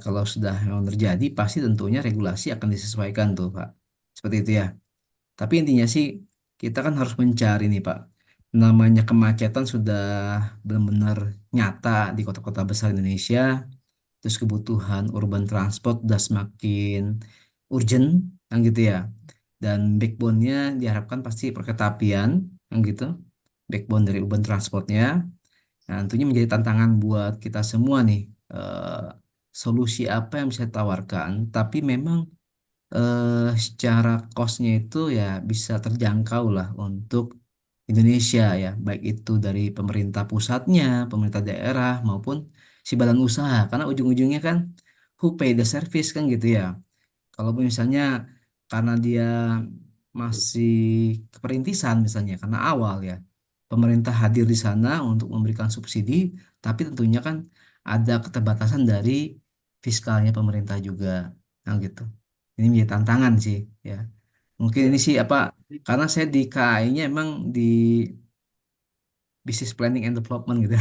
kalau sudah memang terjadi pasti tentunya regulasi akan disesuaikan tuh Pak. Seperti itu ya. Tapi intinya sih kita kan harus mencari nih Pak. Namanya kemacetan sudah benar-benar nyata di kota-kota besar Indonesia. Terus kebutuhan urban transport udah semakin urgent, kan gitu ya. Dan backbone-nya diharapkan pasti perkereta-apian, kan gitu. Backbone dari urban transportnya. Nah, tentunya menjadi tantangan buat kita semua nih. eh, Solusi apa yang bisa ditawarkan, tapi memang secara cost-nya itu ya bisa terjangkau lah untuk Indonesia ya, baik itu dari pemerintah pusatnya, pemerintah daerah maupun si badan usaha, karena ujung-ujungnya kan who pay the service kan gitu ya. Kalau misalnya karena dia masih keperintisan misalnya karena awal ya, pemerintah hadir di sana untuk memberikan subsidi, tapi tentunya kan ada keterbatasan dari fiskalnya pemerintah juga, nah gitu. Ini menjadi tantangan sih ya. Mungkin ini Siap. sih apa, karena saya di KAI-nya emang di Business Planning and Development gitu.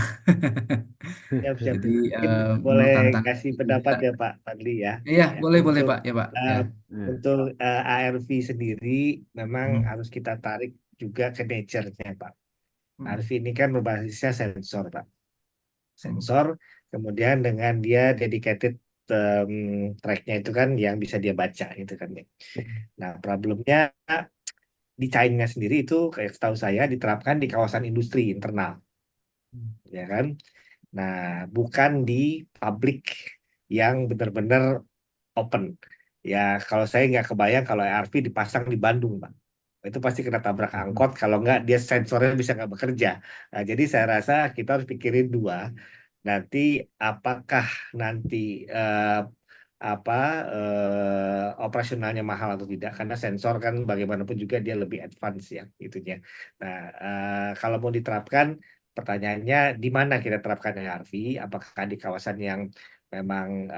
Siap, siap. Jadi Mungkin memang boleh tantangan kasih juga. pendapat ya Pak Fadli ya. Iya, Ya, boleh Pak, ya Pak. Ya. untuk ARV sendiri memang Hmm. harus kita tarik juga ke nature-nya Pak. Hmm. ARV ini kan berbasisnya sensor Pak. Hmm. Sensor, kemudian dengan dia dedicated track-nya itu kan yang bisa dia baca gitu kan ya. Nah, problemnya di China sendiri itu kayak setahu saya diterapkan di kawasan industri internal, ya kan? Nah, bukan di publik yang benar-benar open. Ya, kalau saya nggak kebayang kalau ARV dipasang di Bandung, Pak. Itu pasti kena tabrak angkot, kalau nggak dia sensornya bisa nggak bekerja. Nah, jadi saya rasa kita harus pikirin dua. Nanti apakah nanti apa operasionalnya mahal atau tidak? Karena sensor kan bagaimanapun juga dia lebih advance ya itunya. Nah, kalau mau diterapkan, pertanyaannya di mana kita terapkan ARV? Apakah di kawasan yang memang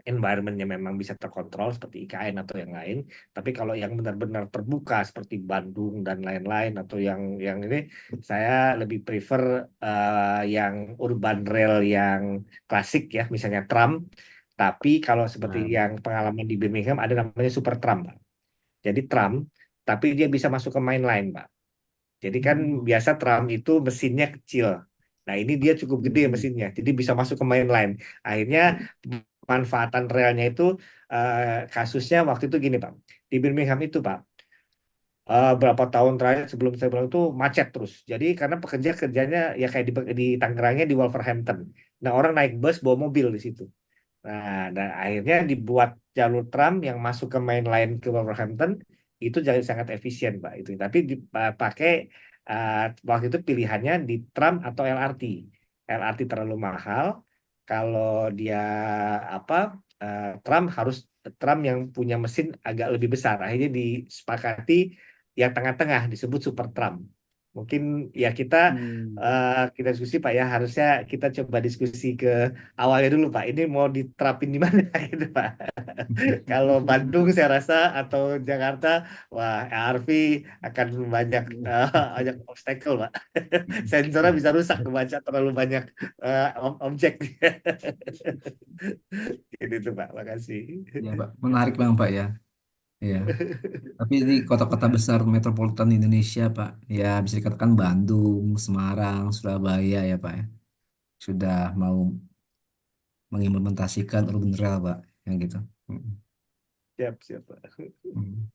environment-nya memang bisa terkontrol seperti IKN atau yang lain. Tapi kalau yang benar-benar terbuka seperti Bandung dan lain-lain atau yang ini, saya lebih prefer yang urban rail yang klasik ya, misalnya tram. Tapi kalau seperti yang pengalaman di Birmingham ada namanya super tram, Pak. Jadi tram, tapi dia bisa masuk ke main line, Pak. Jadi kan biasa tram itu mesinnya kecil. Nah, ini dia cukup gede mesinnya, jadi bisa masuk ke main line. Akhirnya manfaatan realnya itu kasusnya waktu itu gini Pak. Di Birmingham itu Pak, berapa tahun terakhir sebelum saya bilang itu macet terus. Jadi karena pekerja kerjanya ya kayak di Tangerangnya di Wolverhampton. Nah, orang naik bus bawa mobil di situ. Nah, dan akhirnya dibuat jalur tram yang masuk ke main line ke Wolverhampton itu jadi sangat efisien, Pak. Itu. Tapi dipakai waktu itu pilihannya di tram atau LRT. LRT terlalu mahal. Kalau dia apa tram yang punya mesin agak lebih besar. Akhirnya disepakati yang tengah-tengah disebut super tram. Mungkin ya kita diskusi Pak ya, harusnya kita coba diskusi ke awalnya dulu Pak. Ini mau diterapin di mana gitu Pak. Kalau Bandung saya rasa atau Jakarta, wah ARV akan banyak obstacle Pak. Sensornya bisa rusak kebaca terlalu banyak objek. Ini tuh Pak, makasih. Ya Pak, menarik Bang Pak ya. Ya. Tapi ini kota-kota besar metropolitan Indonesia Pak, ya bisa dikatakan Bandung, Semarang, Surabaya ya Pak ya, sudah mau mengimplementasikan urban rail Pak, yang gitu. Siap, siap Pak. Hmm.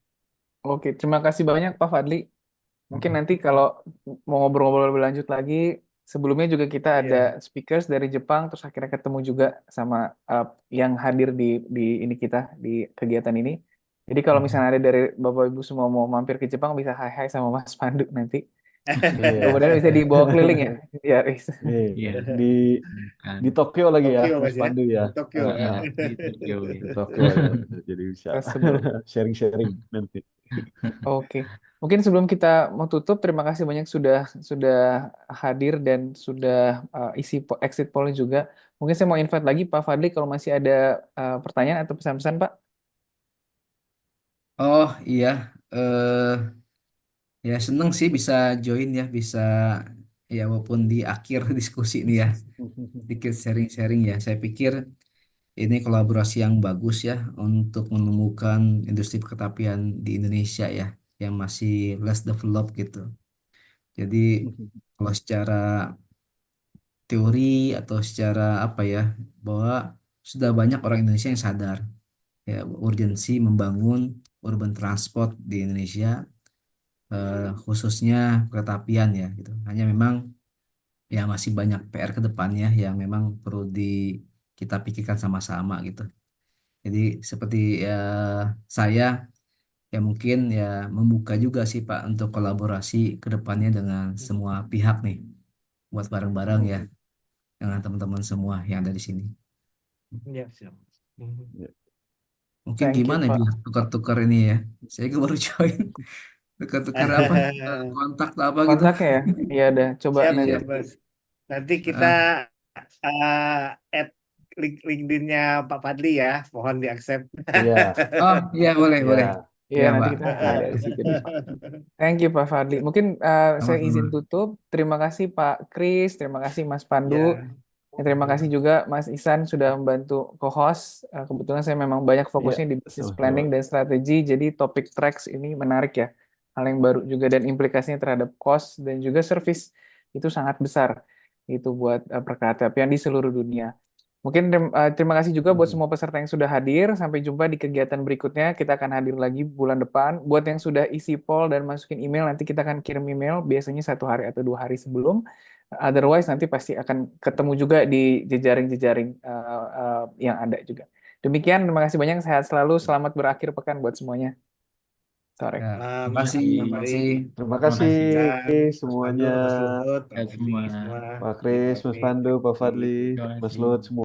Oke, terima kasih banyak Pak Fadli. Mungkin nanti kalau mau ngobrol-ngobrol lebih lanjut lagi, sebelumnya juga kita ada Iya. speakers dari Jepang, terus akhirnya ketemu juga sama yang hadir di ini kita di kegiatan ini. Jadi kalau misalnya ada dari Bapak Ibu semua mau mampir ke Jepang, bisa hai-hai sama Mas Pandu nanti. Iya. Kemudian bisa dibawa keliling ya. Ya, Riz. Iya. Iya, Di kan. Tokyo lagi ya, Tokyo Mas Mas ya. Pandu ya. Tokyo. Ah, Iya, di Tokyo. di Tokyo ya. Jadi bisa Kita sebelum. sharing-sharing nanti. Oke. Mungkin sebelum kita mau tutup, terima kasih banyak sudah hadir dan sudah isi exit poll juga. Mungkin saya mau invite lagi Pak Fadli kalau masih ada pertanyaan atau pesan-pesan, Pak. Oh iya, ya seneng sih bisa join ya, bisa ya walaupun di akhir diskusi ini ya, sedikit sharing-sharing ya. Saya pikir ini kolaborasi yang bagus ya untuk menemukan industri perketampian di Indonesia ya, yang masih less developed gitu. Jadi kalau secara teori atau secara apa ya, bahwa sudah banyak orang Indonesia yang sadar ya urgensi membangun urban transport di Indonesia, khususnya kereta apian ya gitu. Hanya memang ya masih banyak PR ke depannya yang memang perlu kita pikirkan sama-sama gitu. Jadi seperti saya ya mungkin ya membuka juga sih Pak untuk kolaborasi ke depannya dengan semua pihak nih, buat bareng-bareng ya dengan teman-teman semua yang ada di sini. Iya, siap. Mungkin Thank you, gimana Pak. biar tukar-tukar ini ya? Saya juga baru join. Tukar-tukar apa? Kontak atau apa gitu? Kontaknya ya. Iya, udah. Coba Siap, nanti. Iya. siap, Mas. Nanti kita add LinkedIn-nya Pak Fadli ya. Mohon di-accept. Iya. Oh iya boleh Iya. boleh. Iya, Iya nanti Pak. kita ada di situ deh, Pak. Thank you, Pak Fadli. Mungkin saya izin Sama-sama. tutup. Terima kasih Pak Kris, terima kasih Mas Pandu. Ya. Ya, terima kasih juga Mas Ihsan sudah membantu co-host. Kebetulan saya memang banyak fokusnya di business sama-sama. planning dan strategi, jadi topik tracks ini menarik ya. Hal yang baru juga dan implikasinya terhadap cost dan juga service itu sangat besar. Itu buat perkereta-apian di seluruh dunia. Mungkin terima kasih juga buat semua peserta yang sudah hadir. Sampai jumpa di kegiatan berikutnya. Kita akan hadir lagi bulan depan. Buat yang sudah isi poll dan masukin email, nanti kita akan kirim email biasanya 1 hari atau 2 hari sebelum. Otherwise nanti pasti akan ketemu juga di jejaring-jejaring yang ada juga. Demikian, terima kasih banyak. Sehat selalu. Selamat berakhir pekan buat semuanya. Sore. Ya, terima Terima kasih, kasih, Pak terima Fadli. kasih. Terima Terima kasih kasih. Mas semuanya. Pandu, Mas Luhut, Pak Ya Fadli, semua. semua. Pak Kris, Mas Pandu, Pak Fadli, Mas Lut, semua.